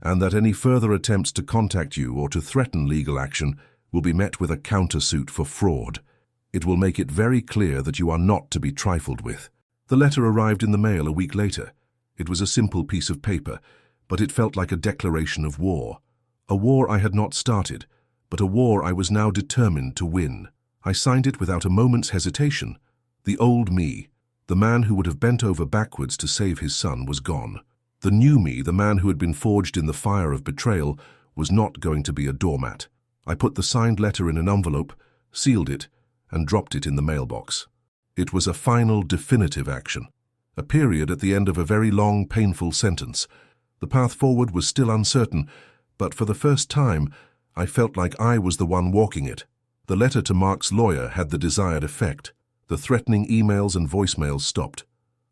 and that any further attempts to contact you or to threaten legal action will be met with a countersuit for fraud. It will make it very clear that you are not to be trifled with." The letter arrived in the mail a week later. It was a simple piece of paper, but it felt like a declaration of war. A war I had not started, but a war I was now determined to win. I signed it without a moment's hesitation. The old me, the man who would have bent over backwards to save his son, was gone. The new me, the man who had been forged in the fire of betrayal, was not going to be a doormat. I put the signed letter in an envelope, sealed it, and dropped it in the mailbox. It was a final, definitive action, a period at the end of a very long, painful sentence. The path forward was still uncertain, but for the first time, I felt like I was the one walking it. The letter to Mark's lawyer had the desired effect. The threatening emails and voicemails stopped.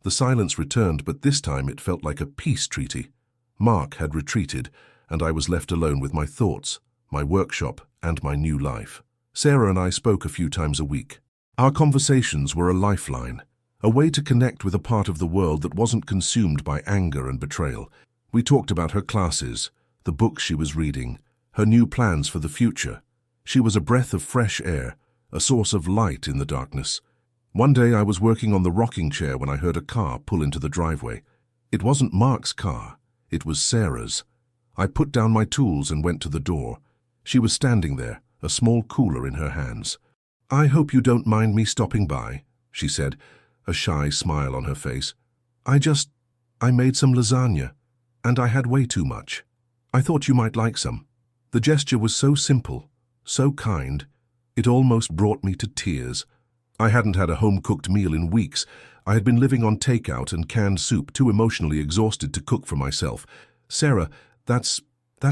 The silence returned, but this time it felt like a peace treaty. Mark had retreated, and I was left alone with my thoughts, my workshop, and my new life. Sarah and I spoke a few times a week. Our conversations were a lifeline, a way to connect with a part of the world that wasn't consumed by anger and betrayal. We talked about her classes, the books she was reading, her new plans for the future. She was a breath of fresh air, a source of light in the darkness. One day I was working on the rocking chair when I heard a car pull into the driveway. It wasn't Mark's car, it was Sarah's. I put down my tools and went to the door. She was standing there, a small cooler in her hands. "I hope you don't mind me stopping by," she said, a shy smile on her face. I made some lasagna, and I had way too much. I thought you might like some." The gesture was so simple, so kind, it almost brought me to tears. I hadn't had a home-cooked meal in weeks. I had been living on takeout and canned soup, too emotionally exhausted to cook for myself. "Sarah, that's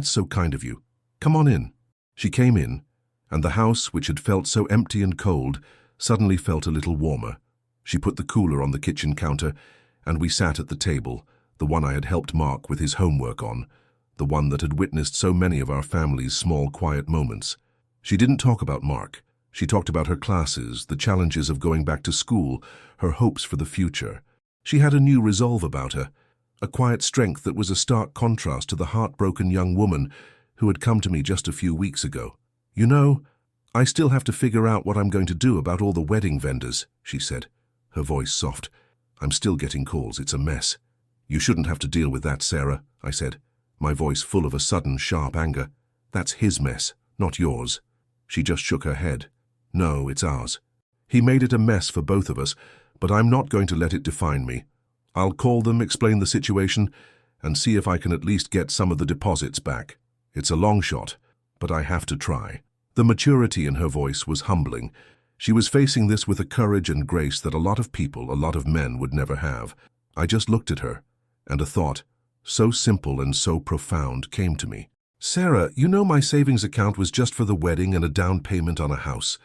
so kind of you. Come on in." She came in, and the house, which had felt so empty and cold, suddenly felt a little warmer. She put the cooler on the kitchen counter, and we sat at the table, the one I had helped Mark with his homework on, the one that had witnessed so many of our family's small, quiet moments. She didn't talk about Mark. She talked about her classes, the challenges of going back to school, her hopes for the future. She had a new resolve about her, a quiet strength that was a stark contrast to the heartbroken young woman who had come to me just a few weeks ago. "You know, I still have to figure out what I'm going to do about all the wedding vendors," she said, her voice soft. "I'm still getting calls. It's a mess." "You shouldn't have to deal with that, Sarah," I said, my voice full of a sudden, sharp anger. "That's his mess, not yours." She just shook her head. "No, it's ours. He made it a mess for both of us, but I'm not going to let it define me. I'll call them, explain the situation, and see if I can at least get some of the deposits back. It's a long shot, but I have to try." The maturity in her voice was humbling. She was facing this with a courage and grace that a lot of people, a lot of men, would never have. I just looked at her, and a thought, so simple and so profound, came to me. "Sarah, you know my savings account was just for the wedding and a down payment on a house.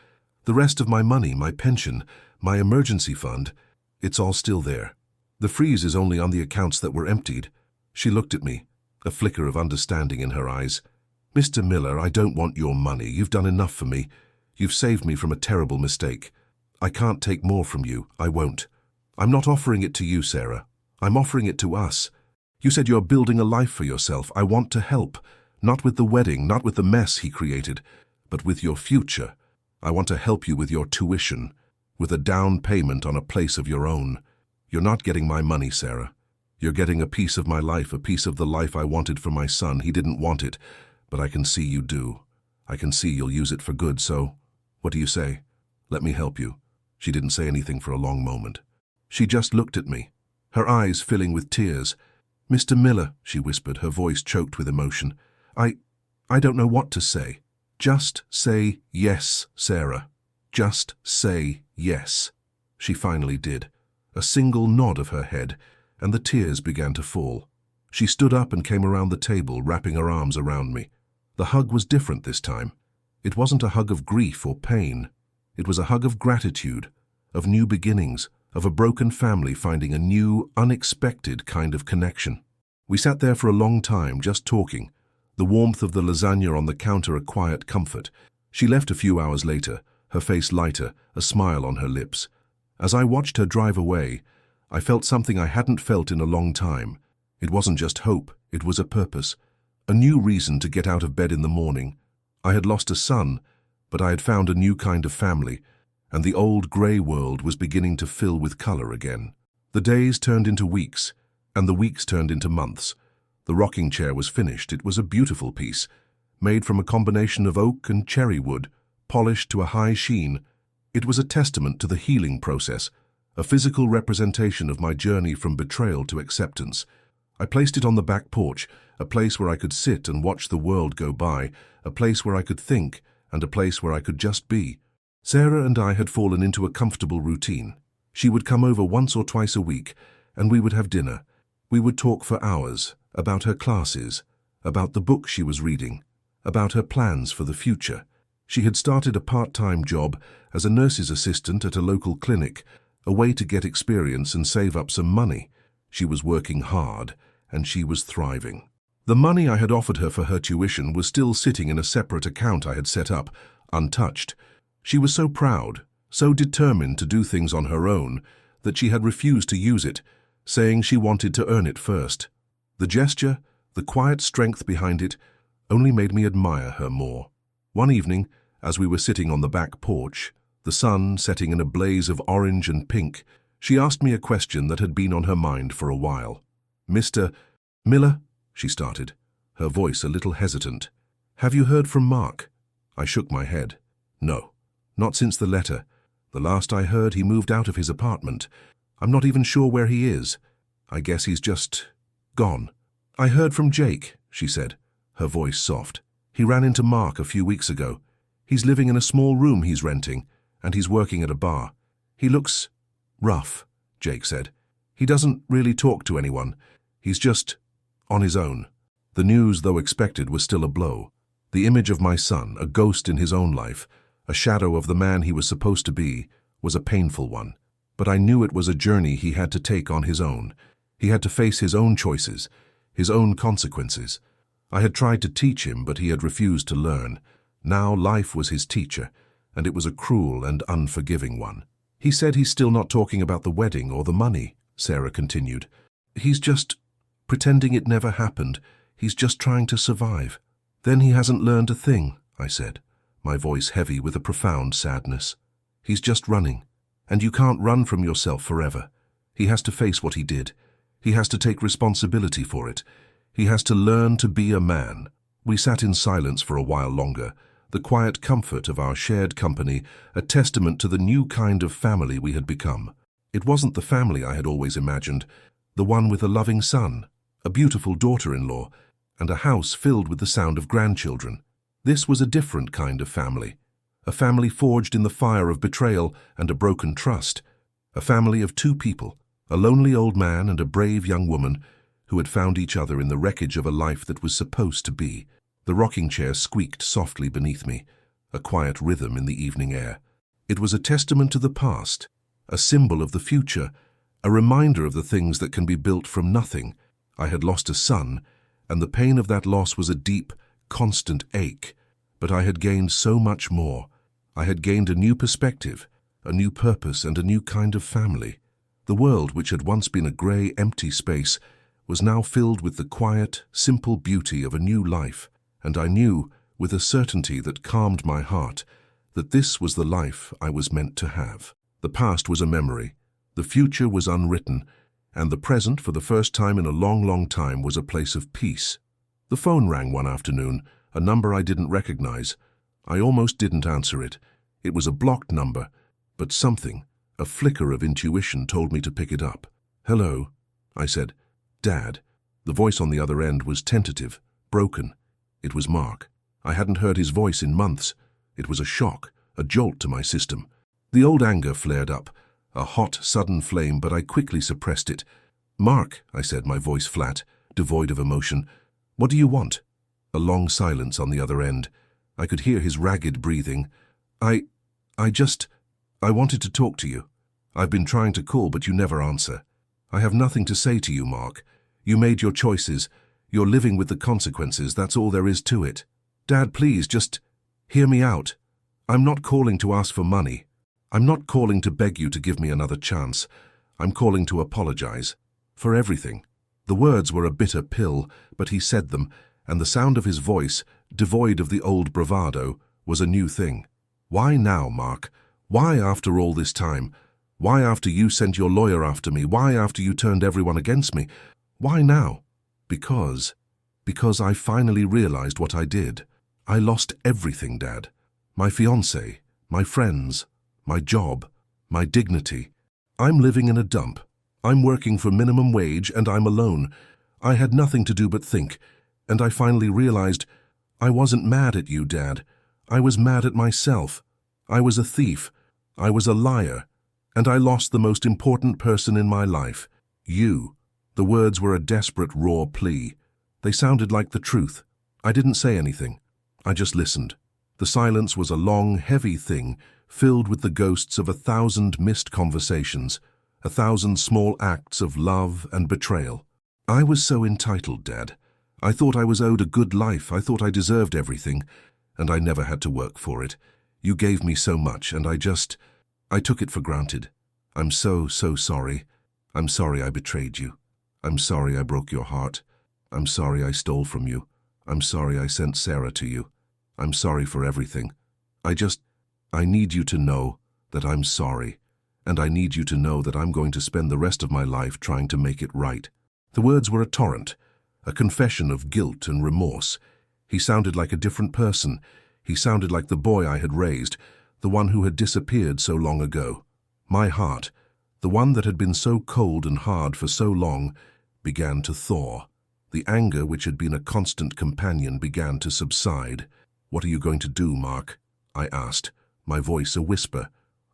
The rest of my money, my pension, my emergency fund, it's all still there. The freeze is only on the accounts that were emptied." She looked at me, a flicker of understanding in her eyes. "Mr. Miller, I don't want your money. You've done enough for me. You've saved me from a terrible mistake. I can't take more from you. I won't. I'm not offering it to you, Sarah. I'm offering it to us. You said you're building a life for yourself. I want to help. Not with the wedding, not with the mess he created, but with your future. I want to help you with your tuition, with a down payment on a place of your own. You're not getting my money, Sarah. You're getting a piece of my life, a piece of the life I wanted for my son. He didn't want it, but I can see you do. I can see you'll use it for good, so what do you say? Let me help you." She didn't say anything for a long moment. She just looked at me, her eyes filling with tears. "Mr. Miller," she whispered, her voice choked with emotion. I don't know what to say. Just say yes, Sarah. Just say yes." She finally did. A single nod of her head, and the tears began to fall. She stood up and came around the table, wrapping her arms around me. The hug was different this time. It wasn't a hug of grief or pain. It was a hug of gratitude, of new beginnings, of a broken family finding a new, unexpected kind of connection. We sat there for a long time, just talking, the warmth of the lasagna on the counter a quiet comfort. She left a few hours later, her face lighter, a smile on her lips. As I watched her drive away, I felt something I hadn't felt in a long time. It wasn't just hope, it was a purpose, a new reason to get out of bed in the morning. I had lost a son, but I had found a new kind of family, and the old grey world was beginning to fill with colour again. The days turned into weeks, and the weeks turned into months. The rocking chair was finished. It was a beautiful piece, made from a combination of oak and cherry wood, polished to a high sheen. It was a testament to the healing process, a physical representation of my journey from betrayal to acceptance. I placed it on the back porch, a place where I could sit and watch the world go by, a place where I could think, and a place where I could just be. Sarah and I had fallen into a comfortable routine. She would come over once or twice a week, and we would have dinner. We would talk for hours about her classes, about the book she was reading, about her plans for the future. She had started a part-time job as a nurse's assistant at a local clinic, a way to get experience and save up some money. She was working hard, and she was thriving. The money I had offered her for her tuition was still sitting in a separate account I had set up, untouched. She was so proud, so determined to do things on her own, that she had refused to use it, saying she wanted to earn it first. The gesture, the quiet strength behind it, only made me admire her more. One evening, as we were sitting on the back porch, the sun setting in a blaze of orange and pink, she asked me a question that had been on her mind for a while. "Mr. Miller," she started, her voice a little hesitant. "Have you heard from Mark?" I shook my head. "No, not since the letter. The last I heard, he moved out of his apartment. I'm not even sure where he is. I guess he's just gone." "I heard from Jake," she said, her voice soft. "He ran into Mark a few weeks ago. He's living in a small room he's renting, and he's working at a bar. He looks rough," Jake said. "He doesn't really talk to anyone. He's just on his own." The news, though expected, was still a blow. The image of my son, a ghost in his own life, a shadow of the man he was supposed to be, was a painful one. But I knew it was a journey he had to take on his own. He had to face his own choices, his own consequences. I had tried to teach him, but he had refused to learn. Now life was his teacher, and it was a cruel and unforgiving one. "He said he's still not talking about the wedding or the money," Sarah continued. "He's just pretending it never happened. He's just trying to survive." "Then he hasn't learned a thing," I said, my voice heavy with a profound sadness. "He's just running, and you can't run from yourself forever. He has to face what he did. He has to take responsibility for it. He has to learn to be a man." We sat in silence for a while longer, the quiet comfort of our shared company a testament to the new kind of family we had become. It wasn't the family I had always imagined, the one with a loving son, a beautiful daughter-in-law, and a house filled with the sound of grandchildren. This was a different kind of family, a family forged in the fire of betrayal and a broken trust, a family of two people, a lonely old man and a brave young woman who had found each other in the wreckage of a life that was supposed to be. The rocking chair squeaked softly beneath me, a quiet rhythm in the evening air. It was a testament to the past, a symbol of the future, a reminder of the things that can be built from nothing. I had lost a son, and the pain of that loss was a deep, constant ache. But I had gained so much more. I had gained a new perspective, a new purpose, and a new kind of family. The world, which had once been a grey, empty space, was now filled with the quiet, simple beauty of a new life, and I knew, with a certainty that calmed my heart, that this was the life I was meant to have. The past was a memory, the future was unwritten, and the present, for the first time in a long, long time, was a place of peace. The phone rang one afternoon, a number I didn't recognize. I almost didn't answer it. It was a blocked number, but something, a flicker of intuition, told me to pick it up. "Hello," I said. "Dad." The voice on the other end was tentative, broken. It was Mark. I hadn't heard his voice in months. It was a shock, a jolt to my system. The old anger flared up, a hot, sudden flame, but I quickly suppressed it. "Mark," I said, my voice flat, devoid of emotion. "What do you want?" A long silence on the other end. I could hear his ragged breathing. I wanted to talk to you. I've been trying to call, but you never answer. I have nothing to say to you, Mark. You made your choices. You're living with the consequences. That's all there is to it. Dad, please, just hear me out. I'm not calling to ask for money. I'm not calling to beg you to give me another chance. I'm calling to apologize. For everything." The words were a bitter pill, but he said them, and the sound of his voice, devoid of the old bravado, was a new thing. "Why now, Mark? Why after all this time? Why after you sent your lawyer after me? Why after you turned everyone against me? Why now?" Because I finally realized what I did. I lost everything, Dad. My fiancé, my friends, my job, my dignity. I'm living in a dump. I'm working for minimum wage and I'm alone. I had nothing to do but think, and I finally realized I wasn't mad at you, Dad. I was mad at myself. I was a thief. I was a liar. And I lost the most important person in my life. You. The words were a desperate, raw plea. They sounded like the truth. I didn't say anything. I just listened. The silence was a long, heavy thing, filled with the ghosts of 1,000 missed conversations, 1,000 small acts of love and betrayal. I was so entitled, Dad. I thought I was owed a good life. I thought I deserved everything, and I never had to work for it. You gave me so much, and I took it for granted. I'm so sorry. I'm sorry I betrayed you. I'm sorry I broke your heart. I'm sorry I stole from you. I'm sorry I sent Sarah to you. I'm sorry for everything. I need you to know that I'm sorry, and I need you to know that I'm going to spend the rest of my life trying to make it right." The words were a torrent, a confession of guilt and remorse. He sounded like a different person. He sounded like the boy I had raised, the one who had disappeared so long ago. My heart, the one that had been so cold and hard for so long, began to thaw. The anger which had been a constant companion began to subside. "What are you going to do, Mark?" I asked, my voice a whisper.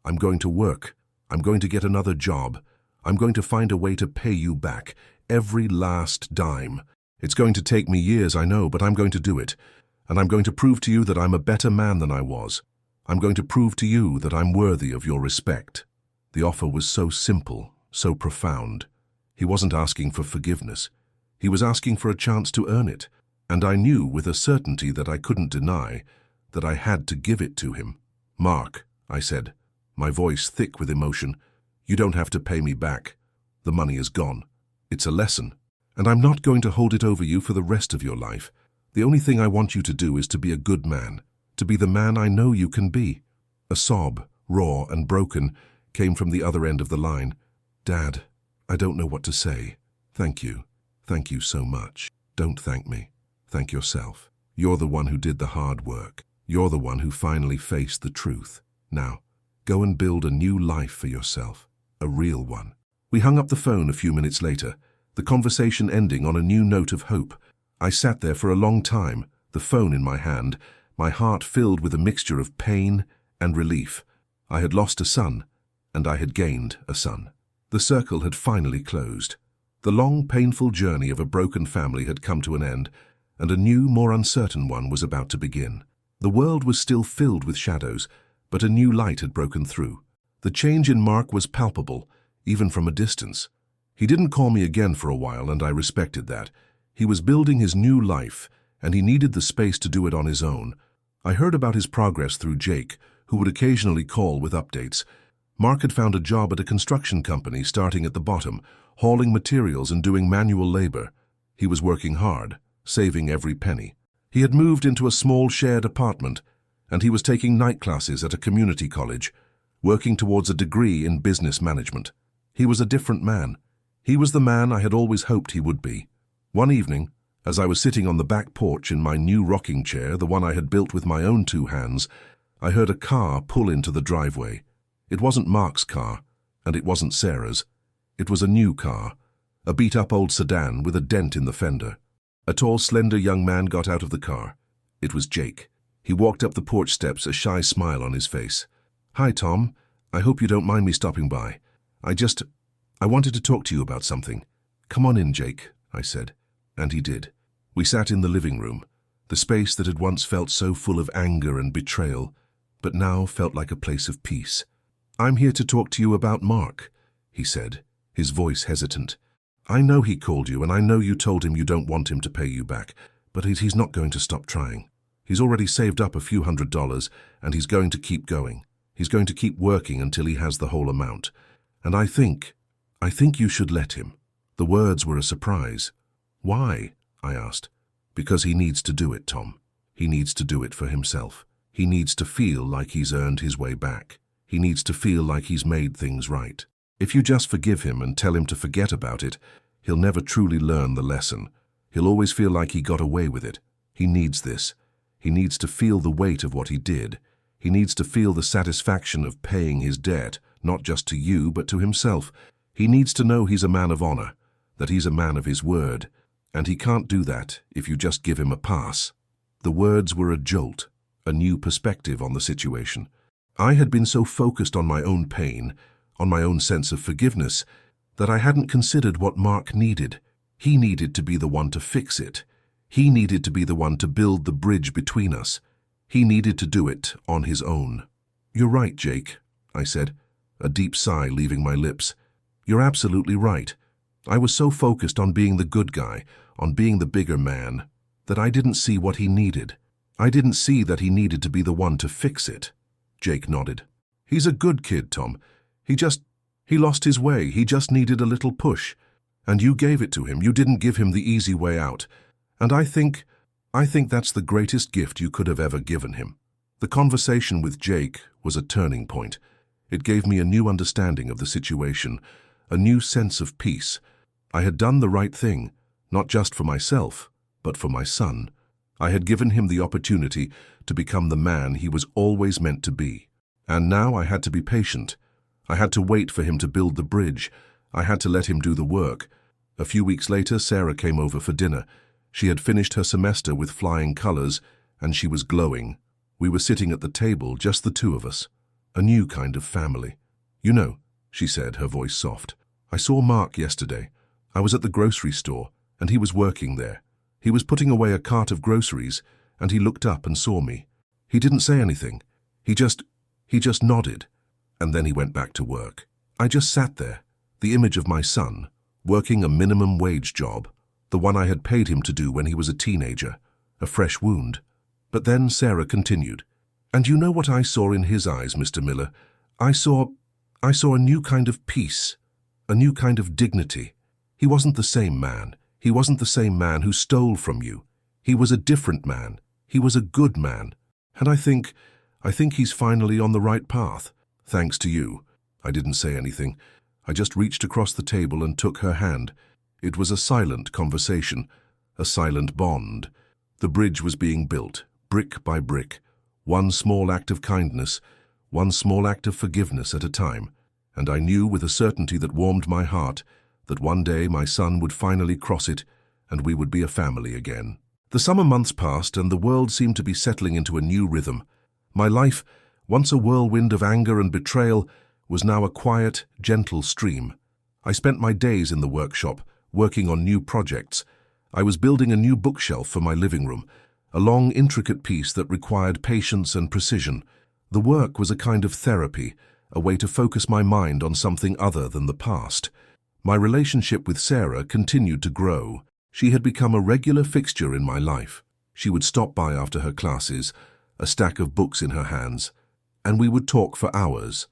"I'm going to work. I'm going to get another job. I'm going to find a way to pay you back, every last dime. It's going to take me years, I know, but I'm going to do it. And I'm going to prove to you that I'm a better man than I was. I'm going to prove to you that I'm worthy of your respect." The offer was so simple, so profound. He wasn't asking for forgiveness. He was asking for a chance to earn it. And I knew with a certainty that I couldn't deny that I had to give it to him. "Mark," I said, my voice thick with emotion, "you don't have to pay me back. The money is gone. It's a lesson. And I'm not going to hold it over you for the rest of your life. The only thing I want you to do is to be a good man, to be the man I know you can be." A sob, raw and broken, came from the other end of the line. "Dad, I don't know what to say. Thank you. Thank you so much. Don't thank me. Thank yourself. You're the one who did the hard work. You're the one who finally faced the truth. Now, go and build a new life for yourself, a real one." We hung up the phone a few minutes later, the conversation ending on a new note of hope. I sat there for a long time, the phone in my hand, my heart filled with a mixture of pain and relief. I had lost a son, and I had gained a son. The circle had finally closed. The long, painful journey of a broken family had come to an end, and a new, more uncertain one was about to begin. The world was still filled with shadows, but a new light had broken through. The change in Mark was palpable, even from a distance. He didn't call me again for a while, and I respected that. He was building his new life, and he needed the space to do it on his own. I heard about his progress through Jake, who would occasionally call with updates. Mark had found a job at a construction company starting at the bottom, hauling materials and doing manual labor. He was working hard, saving every penny. He had moved into a small shared apartment, and he was taking night classes at a community college, working towards a degree in business management. He was a different man. He was the man I had always hoped he would be. One evening, as I was sitting on the back porch in my new rocking chair, the one I had built with my own 2 hands, I heard a car pull into the driveway. It wasn't Mark's car, and it wasn't Sarah's. It was a new car, a beat-up old sedan with a dent in the fender. A tall, slender young man got out of the car. It was Jake. He walked up the porch steps, a shy smile on his face. "Hi, Tom. I hope you don't mind me stopping by. I wanted to talk to you about something." "Come on in, Jake," I said. And he did. We sat in the living room, the space that had once felt so full of anger and betrayal, but now felt like a place of peace. "I'm here to talk to you about Mark," he said, his voice hesitant. "I know he called you, and I know you told him you don't want him to pay you back, but he's not going to stop trying. He's already saved up a few $100s, and he's going to keep going. He's going to keep working until he has the whole amount. And I think you should let him." The words were a surprise. "Why?" I asked. "Because he needs to do it, Tom. He needs to do it for himself. He needs to feel like he's earned his way back. He needs to feel like he's made things right. If you just forgive him and tell him to forget about it, he'll never truly learn the lesson. He'll always feel like he got away with it. He needs this. He needs to feel the weight of what he did. He needs to feel the satisfaction of paying his debt, not just to you, but to himself. He needs to know he's a man of honor, that he's a man of his word, and he can't do that if you just give him a pass." The words were a jolt, a new perspective on the situation. I had been so focused on my own pain, on my own sense of forgiveness, that I hadn't considered what Mark needed. He needed to be the one to fix it. He needed to be the one to build the bridge between us. He needed to do it on his own. "You're right, Jake," I said, a deep sigh leaving my lips. "You're absolutely right. I was so focused on being the good guy, on being the bigger man, that I didn't see what he needed. I didn't see that he needed to be the one to fix it." Jake nodded. "He's a good kid, Tom. He He lost his way, he just needed a little push. And you gave it to him, you didn't give him the easy way out. And I think that's the greatest gift you could have ever given him. The conversation with Jake was a turning point. It gave me a new understanding of the situation, a new sense of peace. I had done the right thing, not just for myself, but for my son. I had given him the opportunity to become the man he was always meant to be. And now I had to be patient. I had to wait for him to build the bridge. I had to let him do the work. A few weeks later, Sarah came over for dinner. She had finished her semester with flying colors, and she was glowing. We were sitting at the table, just the two of us. A new kind of family. You know, she said, her voice soft. I saw Mark yesterday. I was at the grocery store, and he was working there. He was putting away a cart of groceries, and he looked up and saw me. He didn't say anything. He just nodded, and then he went back to work. I just sat there, the image of my son, working a minimum wage job, the one I had paid him to do when he was a teenager, a fresh wound. But then Sarah continued, "And you know what I saw in his eyes, Mr. Miller? I saw a new kind of peace, a new kind of dignity. He wasn't the same man. He wasn't the same man who stole from you. He was a different man. He was a good man. And I think he's finally on the right path, thanks to you." I didn't say anything. I just reached across the table and took her hand. It was a silent conversation, a silent bond. The bridge was being built, brick by brick, one small act of kindness, one small act of forgiveness at a time. And I knew with a certainty that warmed my heart that one day my son would finally cross it and we would be a family again. The summer months passed and the world seemed to be settling into a new rhythm. My life, once a whirlwind of anger and betrayal, was now a quiet, gentle stream. I spent my days in the workshop, working on new projects. I was building a new bookshelf for my living room, a long, intricate piece that required patience and precision. The work was a kind of therapy, a way to focus my mind on something other than the past. My relationship with Sarah continued to grow. She had become a regular fixture in my life. She would stop by after her classes, a stack of books in her hands, and we would talk for hours.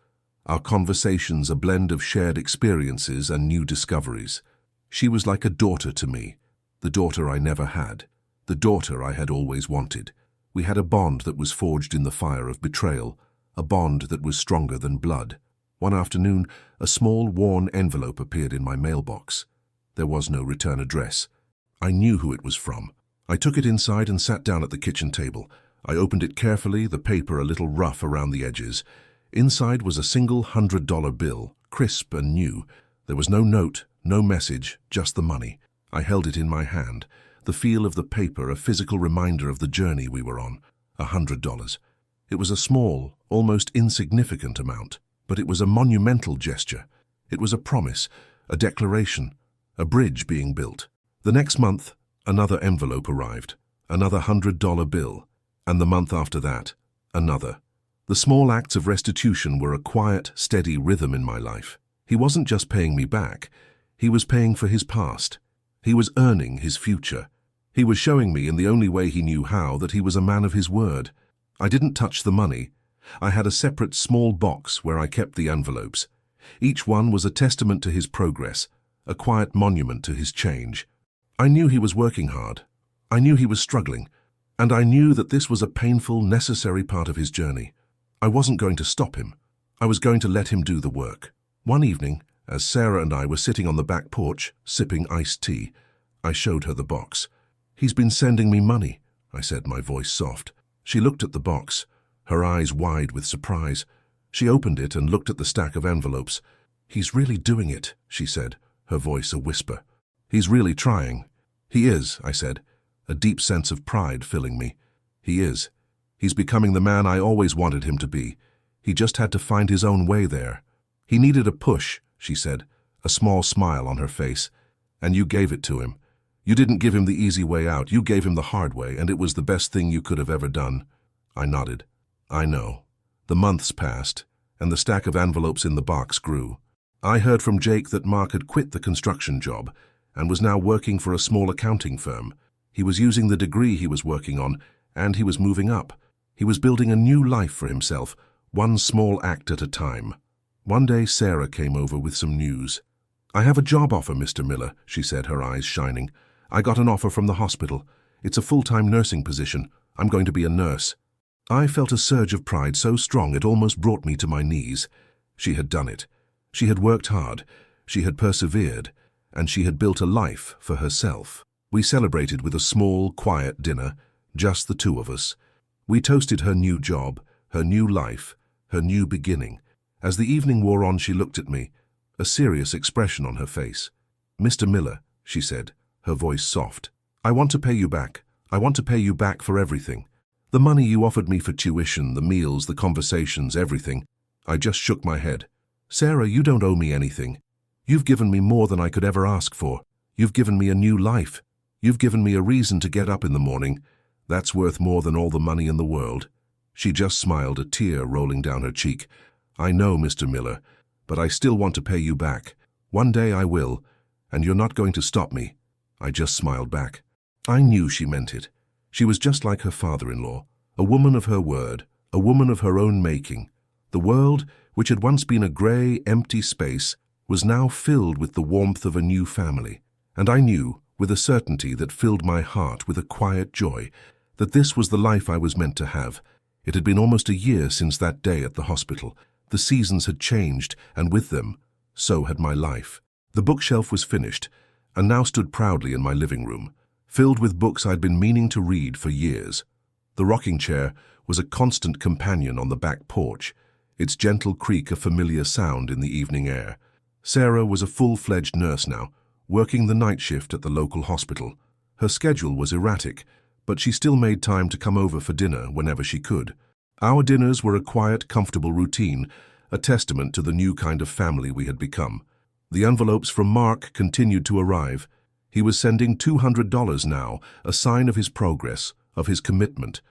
Our conversations a blend of shared experiences and new discoveries. She was like a daughter to me, the daughter I never had, the daughter I had always wanted. We had a bond that was forged in the fire of betrayal, a bond that was stronger than blood. One afternoon, a small, worn envelope appeared in my mailbox. There was no return address. I knew who it was from. I took it inside and sat down at the kitchen table. I opened it carefully, the paper a little rough around the edges. Inside was a single $100 bill, crisp and new. There was no note, no message, just the money. I held it in my hand, the feel of the paper a physical reminder of the journey we were on. $100. It was a small, almost insignificant amount, but it was a monumental gesture. It was a promise, a declaration, a bridge being built. The next month, another envelope arrived, another $100 bill, and the month after that, another. The small acts of restitution were a quiet, steady rhythm in my life. He wasn't just paying me back. He was paying for his past. He was earning his future. He was showing me in the only way he knew how that he was a man of his word. I didn't touch the money. I had a separate small box where I kept the envelopes. Each one was a testament to his progress, a quiet monument to his change. I knew he was working hard. I knew he was struggling. And I knew that this was a painful, necessary part of his journey. I wasn't going to stop him. I was going to let him do the work. One evening, as Sarah and I were sitting on the back porch, sipping iced tea, I showed her the box. "He's been sending me money," I said, my voice soft. She looked at the box, her eyes wide with surprise. She opened it and looked at the stack of envelopes. "He's really doing it," she said, her voice a whisper. "He's really trying." "He is," I said, a deep sense of pride filling me. "He is. He's becoming the man I always wanted him to be. He just had to find his own way there." "He needed a push," she said, a small smile on her face. "And you gave it to him. You didn't give him the easy way out. You gave him the hard way, and it was the best thing you could have ever done." I nodded. "I know." The months passed, and the stack of envelopes in the box grew. I heard from Jake that Mark had quit the construction job and was now working for a small accounting firm. He was using the degree he was working on, and he was moving up. He was building a new life for himself, one small act at a time. One day Sarah came over with some news. "I have a job offer, Mr. Miller," she said, her eyes shining. "I got an offer from the hospital. It's a full-time nursing position. I'm going to be a nurse." I felt a surge of pride so strong it almost brought me to my knees. She had done it. She had worked hard. She had persevered. And she had built a life for herself. We celebrated with a small, quiet dinner, just the two of us. We toasted her new job, her new life, her new beginning. As the evening wore on, she looked at me, a serious expression on her face. "Mr. Miller," she said, her voice soft, "I want to pay you back. I want to pay you back for everything. The money you offered me for tuition, the meals, the conversations, everything." I just shook my head. "Sarah, you don't owe me anything. You've given me more than I could ever ask for. You've given me a new life. You've given me a reason to get up in the morning. That's worth more than all the money in the world." She just smiled, a tear rolling down her cheek. "I know, Mr. Miller, but I still want to pay you back. One day I will, and you're not going to stop me." I just smiled back. I knew she meant it. She was just like her father-in-law, a woman of her word, a woman of her own making. The world, which had once been a grey, empty space, was now filled with the warmth of a new family. And I knew, with a certainty that filled my heart with a quiet joy, that this was the life I was meant to have. It had been almost a year since that day at the hospital. The seasons had changed, and with them, so had my life. The bookshelf was finished, and now stood proudly in my living room, filled with books I'd been meaning to read for years. The rocking chair was a constant companion on the back porch, its gentle creak a familiar sound in the evening air. Sarah was a full-fledged nurse now, working the night shift at the local hospital. Her schedule was erratic, but she still made time to come over for dinner whenever she could. Our dinners were a quiet, comfortable routine, a testament to the new kind of family we had become. The envelopes from Mark continued to arrive. He was sending $200 now, a sign of his progress, of his commitment.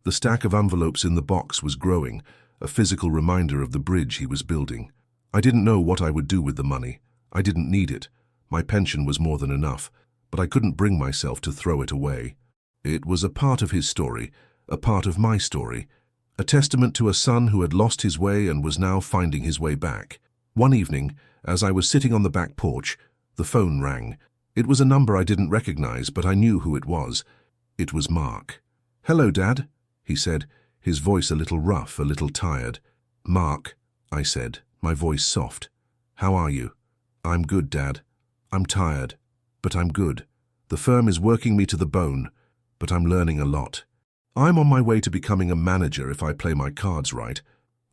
The stack of envelopes in the box was growing, a physical reminder of the bridge he was building. I didn't know what I would do with the money. I didn't need it. My pension was more than enough, but I couldn't bring myself to throw it away. It was a part of his story, a part of my story, a testament to a son who had lost his way and was now finding his way back. One evening, as I was sitting on the back porch, the phone rang. It was a number I didn't recognize, but I knew who it was. It was Mark. "Hello, Dad," he said, his voice a little rough, a little tired. "Mark," I said, my voice soft. "How are you?" "I'm good, Dad. I'm tired, but I'm good. The firm is working me to the bone, but I'm learning a lot. I'm on my way to becoming a manager if I play my cards right."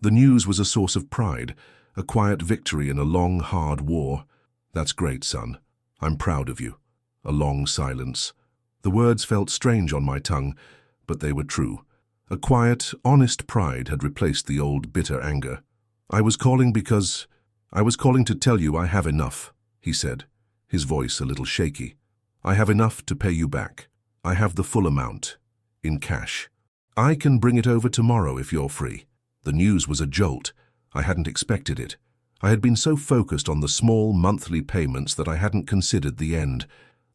The news was a source of pride, a quiet victory in a long, hard war. "That's great, son. I'm proud of you." A long silence. The words felt strange on my tongue, but they were true. A quiet, honest pride had replaced the old bitter anger. I was calling to tell you I have enough," he said, his voice a little shaky. "I have enough to pay you back. I have the full amount, in cash. I can bring it over tomorrow if you're free." The news was a jolt. I hadn't expected it. I had been so focused on the small monthly payments that I hadn't considered the end,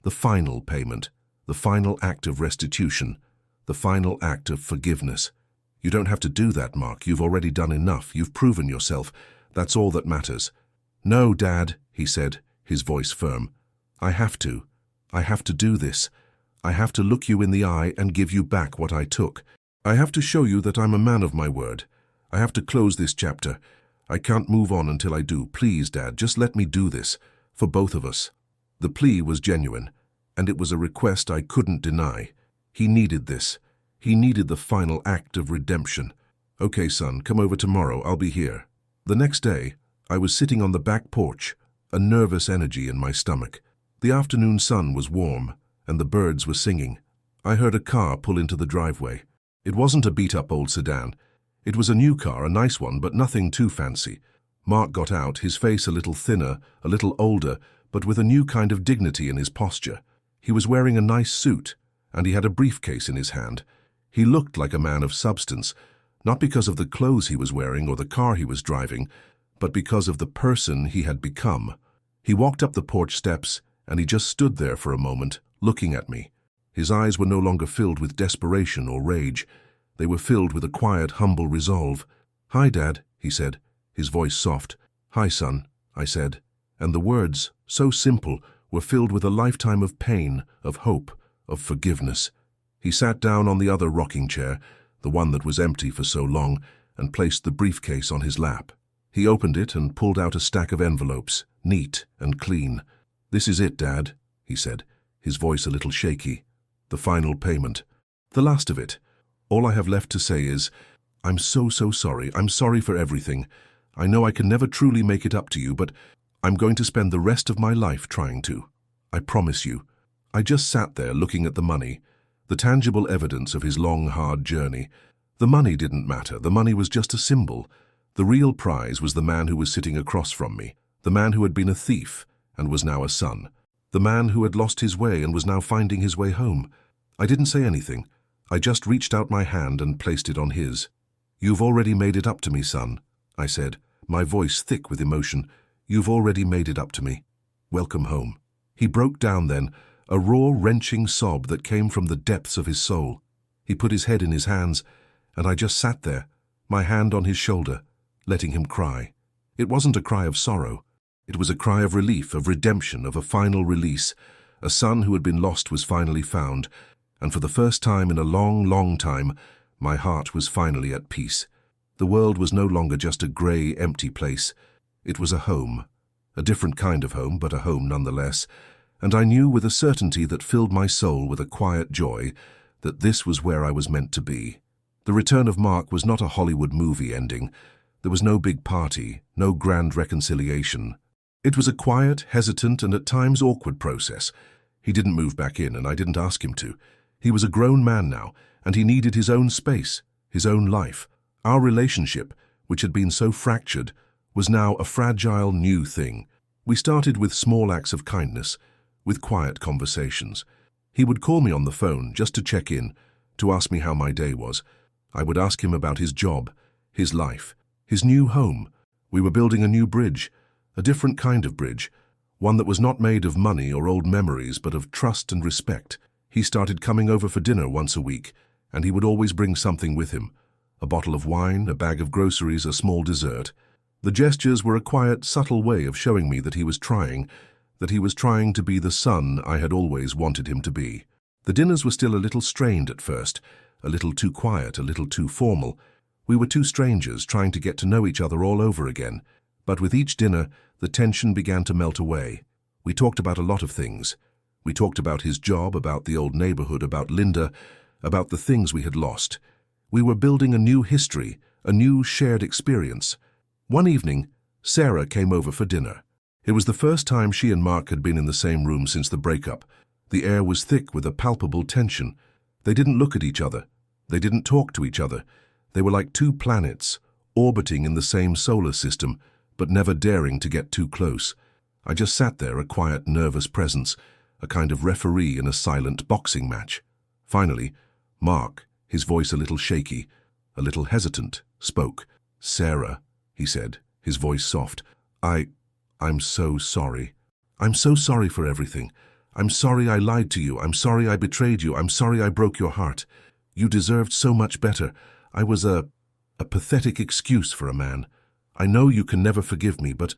the final payment, the final act of restitution, the final act of forgiveness. "You don't have to do that, Mark. You've already done enough. You've proven yourself. That's all that matters." "No, Dad," he said, his voice firm. I have to. I have to do this. I have to look you in the eye and give you back what I took. I have to show you that I'm a man of my word. I have to close this chapter. I can't move on until I do. Please, Dad, just let me do this, for both of us." The plea was genuine, and it was a request I couldn't deny. He needed this. He needed the final act of redemption. "Okay, son, come over tomorrow. I'll be here." The next day, I was sitting on the back porch, a nervous energy in my stomach. The afternoon sun was warm, and the birds were singing. I heard a car pull into the driveway. It wasn't a beat-up old sedan. It was a new car, a nice one, but nothing too fancy. Mark got out, his face a little thinner, a little older, but with a new kind of dignity in his posture. He was wearing a nice suit, and he had a briefcase in his hand. He looked like a man of substance, not because of the clothes he was wearing or the car he was driving, but because of the person he had become. He walked up the porch steps, and he just stood there for a moment, looking at me. His eyes were no longer filled with desperation or rage. They were filled with a quiet, humble resolve. "Hi, Dad," he said, his voice soft. "Hi, son," I said, and the words, so simple, were filled with a lifetime of pain, of hope, of forgiveness. He sat down on the other rocking chair, the one that was empty for so long, and placed the briefcase on his lap. He opened it and pulled out a stack of envelopes, neat and clean. "This is it, Dad," he said, his voice a little shaky. "The final payment. The last of it. All I have left to say is, I'm so sorry. I'm sorry for everything. I know I can never truly make it up to you, but I'm going to spend the rest of my life trying to. I promise you." I just sat there looking at the money, the tangible evidence of his long, hard journey. The money didn't matter. The money was just a symbol. The real prize was the man who was sitting across from me, the man who had been a thief and was now a son, the man who had lost his way and was now finding his way home. I didn't say anything. I just reached out my hand and placed it on his. "You've already made it up to me, son," I said, my voice thick with emotion. "You've already made it up to me. Welcome home." He broke down then, a raw, wrenching sob that came from the depths of his soul. He put his head in his hands, and I just sat there, my hand on his shoulder, letting him cry. It wasn't a cry of sorrow. It was a cry of relief, of redemption, of a final release. A son who had been lost was finally found, and for the first time in a long, long time, my heart was finally at peace. The world was no longer just a grey, empty place. It was a home. A different kind of home, but a home nonetheless. And I knew with a certainty that filled my soul with a quiet joy that this was where I was meant to be. The return of Mark was not a Hollywood movie ending. There was no big party, no grand reconciliation. It was a quiet, hesitant, and at times awkward process. He didn't move back in, and I didn't ask him to. He was a grown man now, and he needed his own space, his own life. Our relationship, which had been so fractured, was now a fragile new thing. We started with small acts of kindness, with quiet conversations. He would call me on the phone just to check in, to ask me how my day was. I would ask him about his job, his life, his new home. We were building a new bridge, a different kind of bridge, one that was not made of money or old memories, but of trust and respect. He started coming over for dinner once a week, and he would always bring something with him, a bottle of wine, a bag of groceries, a small dessert. The gestures were a quiet, subtle way of showing me that he was trying to be the son I had always wanted him to be. The dinners were still a little strained at first, a little too quiet, a little too formal. We were two strangers trying to get to know each other all over again. But with each dinner, the tension began to melt away. We talked about a lot of things. We talked about his job, about the old neighborhood, about Linda, about the things we had lost. We were building a new history, a new shared experience. One evening, Sarah came over for dinner. It was the first time she and Mark had been in the same room since the breakup. The air was thick with a palpable tension. They didn't look at each other. They didn't talk to each other. They were like two planets, orbiting in the same solar system, but never daring to get too close. I just sat there, a quiet, nervous presence, a kind of referee in a silent boxing match. Finally, Mark, his voice a little shaky, a little hesitant, spoke. "Sarah," he said, his voice soft, I'm so sorry. I'm so sorry for everything. I'm sorry I lied to you. I'm sorry I betrayed you. I'm sorry I broke your heart. You deserved so much better. I was a pathetic excuse for a man. I know you can never forgive me, but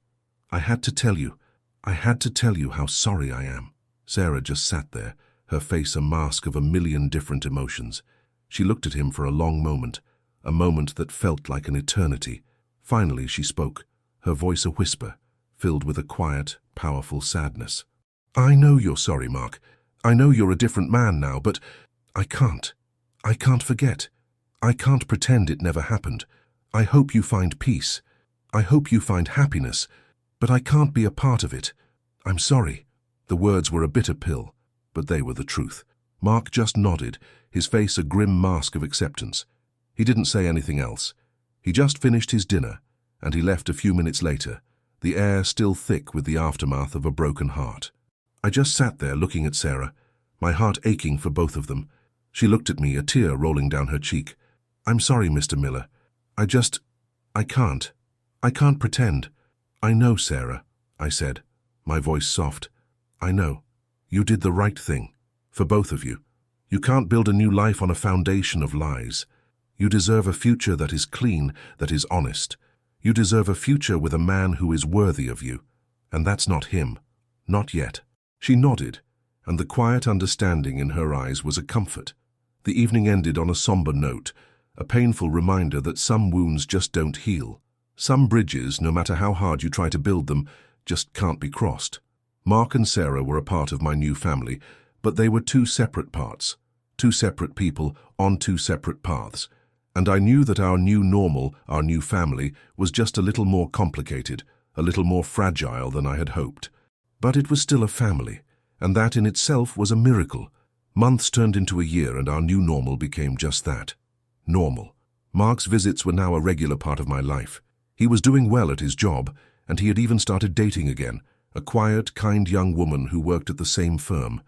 I had to tell you. I had to tell you how sorry I am." Sarah just sat there, her face a mask of a million different emotions. She looked at him for a long moment, a moment that felt like an eternity. Finally she spoke, her voice a whisper, filled with a quiet, powerful sadness. "I know you're sorry, Mark. I know you're a different man now, but I can't. I can't forget. I can't pretend it never happened. I hope you find peace. I hope you find happiness, but I can't be a part of it. I'm sorry." The words were a bitter pill, but they were the truth. Mark just nodded, his face a grim mask of acceptance. He didn't say anything else. He just finished his dinner, and he left a few minutes later, the air still thick with the aftermath of a broken heart. I just sat there looking at Sarah, my heart aching for both of them. She looked at me, a tear rolling down her cheek. "I'm sorry, Mr. Miller. I can't. I can't pretend." "I know, Sarah," I said, my voice soft. "I know. You did the right thing. For both of you. You can't build a new life on a foundation of lies. You deserve a future that is clean, that is honest. You deserve a future with a man who is worthy of you. And that's not him. Not yet. She nodded, and the quiet understanding in her eyes was a comfort. The evening ended on a somber note, a painful reminder that some wounds just don't heal. Some bridges, no matter how hard you try to build them, just can't be crossed. Mark and Sarah were a part of my new family, but they were two separate parts, two separate people on two separate paths. And I knew that our new normal, our new family, was just a little more complicated, a little more fragile than I had hoped. But it was still a family, and that in itself was a miracle. Months turned into a year, and our new normal became just that. Normal. Mark's visits were now a regular part of my life. He was doing well at his job, and he had even started dating again, a quiet, kind young woman who worked at the same firm.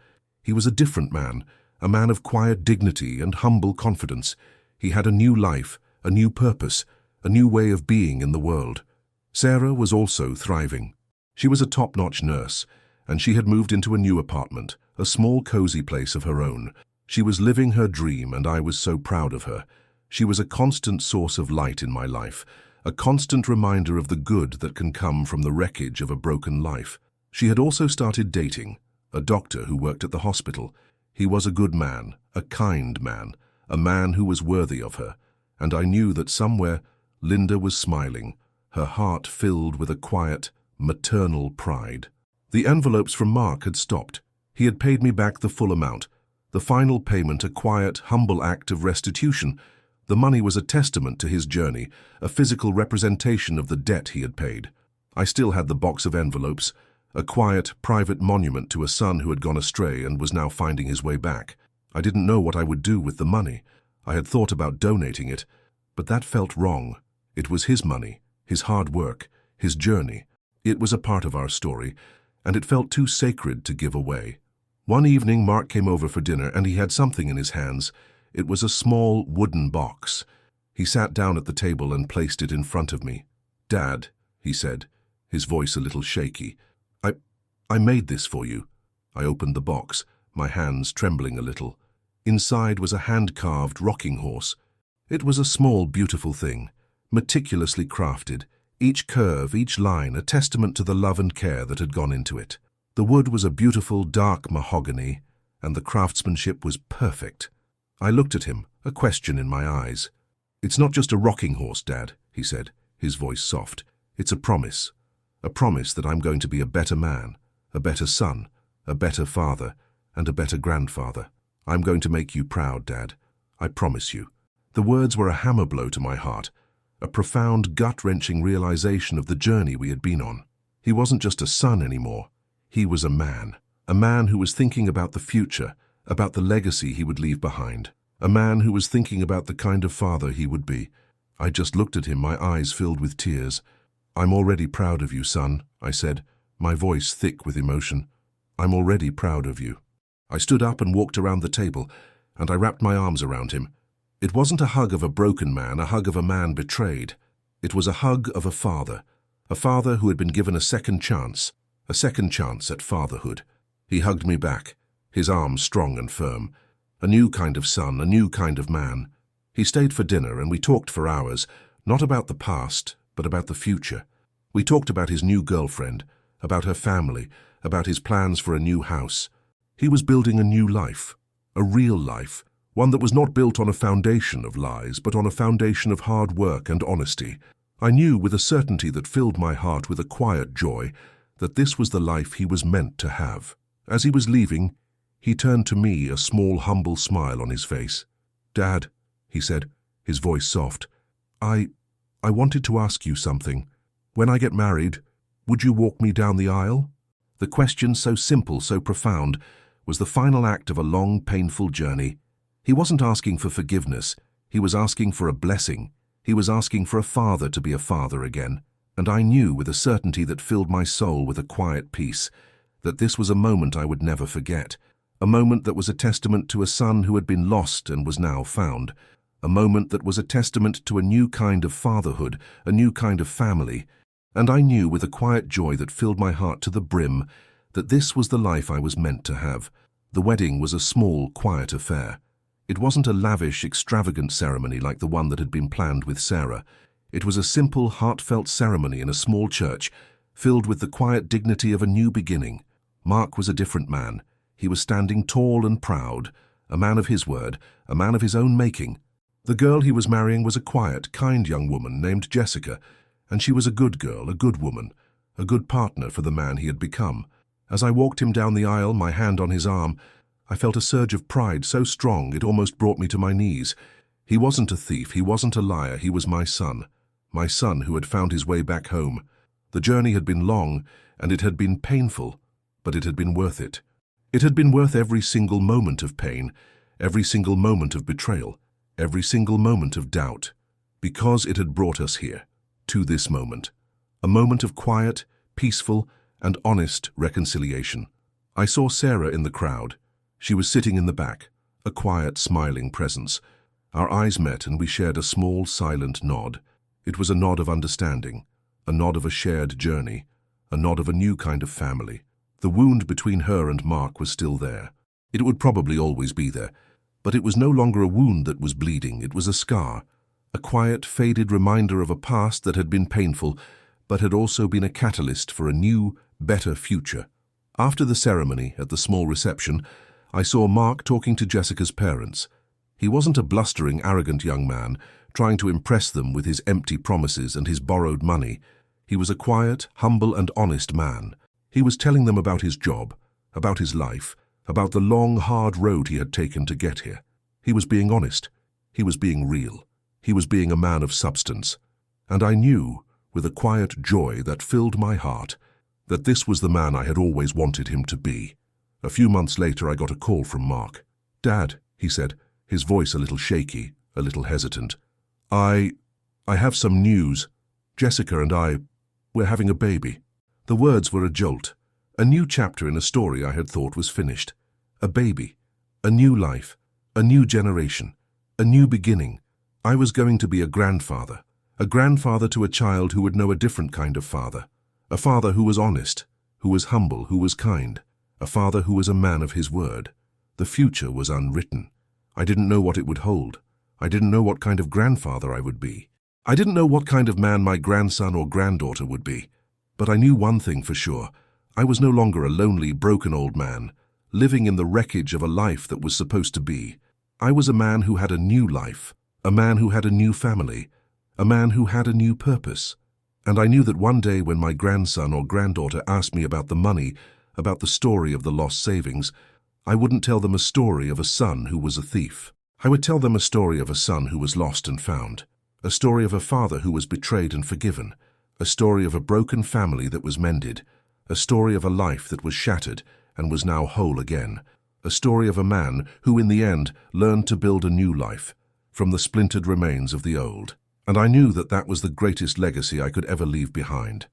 He was a different man, a man of quiet dignity and humble confidence. He had a new life, a new purpose, a new way of being in the world. Sarah was also thriving. She was a top-notch nurse, and she had moved into a new apartment, a small, cozy place of her own. She was living her dream, and I was so proud of her. She was a constant source of light in my life, a constant reminder of the good that can come from the wreckage of a broken life. She had also started dating a doctor who worked at the hospital. He was a good man, a kind man, a man who was worthy of her, and I knew that somewhere Linda was smiling, her heart filled with a quiet, maternal pride. The envelopes from Mark had stopped. He had paid me back the full amount, the final payment a quiet, humble act of restitution. The money was a testament to his journey, a physical representation of the debt he had paid. I still had the box of envelopes, a quiet, private monument to a son who had gone astray and was now finding his way back. I didn't know what I would do with the money. I had thought about donating it, but that felt wrong. It was his money, his hard work, his journey. It was a part of our story, and it felt too sacred to give away. One evening, Mark came over for dinner, and he had something in his hands. It was a small wooden box. He sat down at the table and placed it in front of me. "Dad," he said, his voice a little shaky, I made this for you." I opened the box, my hands trembling a little. Inside was a hand-carved rocking horse. It was a small, beautiful thing, meticulously crafted, each curve, each line a testament to the love and care that had gone into it. The wood was a beautiful, dark mahogany, and the craftsmanship was perfect. I looked at him, a question in my eyes. "It's not just a rocking horse, Dad," he said, his voice soft. "It's a promise that I'm going to be a better man, a better son, a better father, and a better grandfather. I'm going to make you proud, Dad. I promise you." The words were a hammer blow to my heart, a profound, gut-wrenching realization of the journey we had been on. He wasn't just a son anymore. He was a man who was thinking about the future, about the legacy he would leave behind, a man who was thinking about the kind of father he would be. I just looked at him, my eyes filled with tears. "I'm already proud of you, son," I said, my voice thick with emotion. "I'm already proud of you." I stood up and walked around the table, and I wrapped my arms around him. It wasn't a hug of a broken man, a hug of a man betrayed. It was a hug of a father who had been given a second chance at fatherhood. He hugged me back, his arms strong and firm. A new kind of son, a new kind of man. He stayed for dinner, and we talked for hours, not about the past, but about the future. We talked about his new girlfriend, about her family, about his plans for a new house. He was building a new life, a real life, one that was not built on a foundation of lies, but on a foundation of hard work and honesty. I knew with a certainty that filled my heart with a quiet joy that this was the life he was meant to have. As he was leaving, he turned to me, a small, humble smile on his face. "Dad," he said, his voice soft, I wanted to ask you something. When I get married, would you walk me down the aisle?" The question, so simple, so profound, was the final act of a long, painful journey. He wasn't asking for forgiveness. He was asking for a blessing. He was asking for a father to be a father again. And I knew with a certainty that filled my soul with a quiet peace that this was a moment I would never forget, a moment that was a testament to a son who had been lost and was now found, a moment that was a testament to a new kind of fatherhood, a new kind of family. And I knew with a quiet joy that filled my heart to the brim that this was the life I was meant to have. The wedding was a small, quiet affair. It wasn't a lavish, extravagant ceremony like the one that had been planned with Sarah. It was a simple, heartfelt ceremony in a small church, filled with the quiet dignity of a new beginning. Mark was a different man. He was standing tall and proud, a man of his word, a man of his own making. The girl he was marrying was a quiet, kind young woman named Jessica, and she was a good girl, a good woman, a good partner for the man he had become. As I walked him down the aisle, my hand on his arm, I felt a surge of pride so strong it almost brought me to my knees. He wasn't a thief, he wasn't a liar, he was my son who had found his way back home. The journey had been long, and it had been painful, but it had been worth it. It had been worth every single moment of pain, every single moment of betrayal, every single moment of doubt, because it had brought us here, to this moment. A moment of quiet, peaceful, and honest reconciliation. I saw Sarah in the crowd. She was sitting in the back, a quiet, smiling presence. Our eyes met and we shared a small, silent nod. It was a nod of understanding, a nod of a shared journey, a nod of a new kind of family. The wound between her and Mark was still there. It would probably always be there, but it was no longer a wound that was bleeding, it was a scar, a quiet, faded reminder of a past that had been painful, but had also been a catalyst for a new, better future. After the ceremony, at the small reception, I saw Mark talking to Jessica's parents. He wasn't a blustering, arrogant young man, trying to impress them with his empty promises and his borrowed money. He was a quiet, humble and honest man. He was telling them about his job, about his life, about the long, hard road he had taken to get here. He was being honest. He was being real. He was being a man of substance. And I knew, with a quiet joy that filled my heart, that this was the man I had always wanted him to be. A few months later, I got a call from Mark. "Dad," he said, his voice a little shaky, a little hesitant. I have some news. Jessica and we're having a baby." The words were a jolt, a new chapter in a story I had thought was finished. A baby, a new life, a new generation, a new beginning. I was going to be a grandfather to a child who would know a different kind of father, a father who was honest, who was humble, who was kind, a father who was a man of his word. The future was unwritten. I didn't know what it would hold. I didn't know what kind of grandfather I would be. I didn't know what kind of man my grandson or granddaughter would be. But I knew one thing for sure. I was no longer a lonely, broken old man, living in the wreckage of a life that was supposed to be. I was a man who had a new life, a man who had a new family, a man who had a new purpose. And I knew that one day when my grandson or granddaughter asked me about the money, about the story of the lost savings, I wouldn't tell them a story of a son who was a thief. I would tell them a story of a son who was lost and found, a story of a father who was betrayed and forgiven, a story of a broken family that was mended, a story of a life that was shattered and was now whole again, a story of a man who in the end learned to build a new life from the splintered remains of the old. And I knew that that was the greatest legacy I could ever leave behind.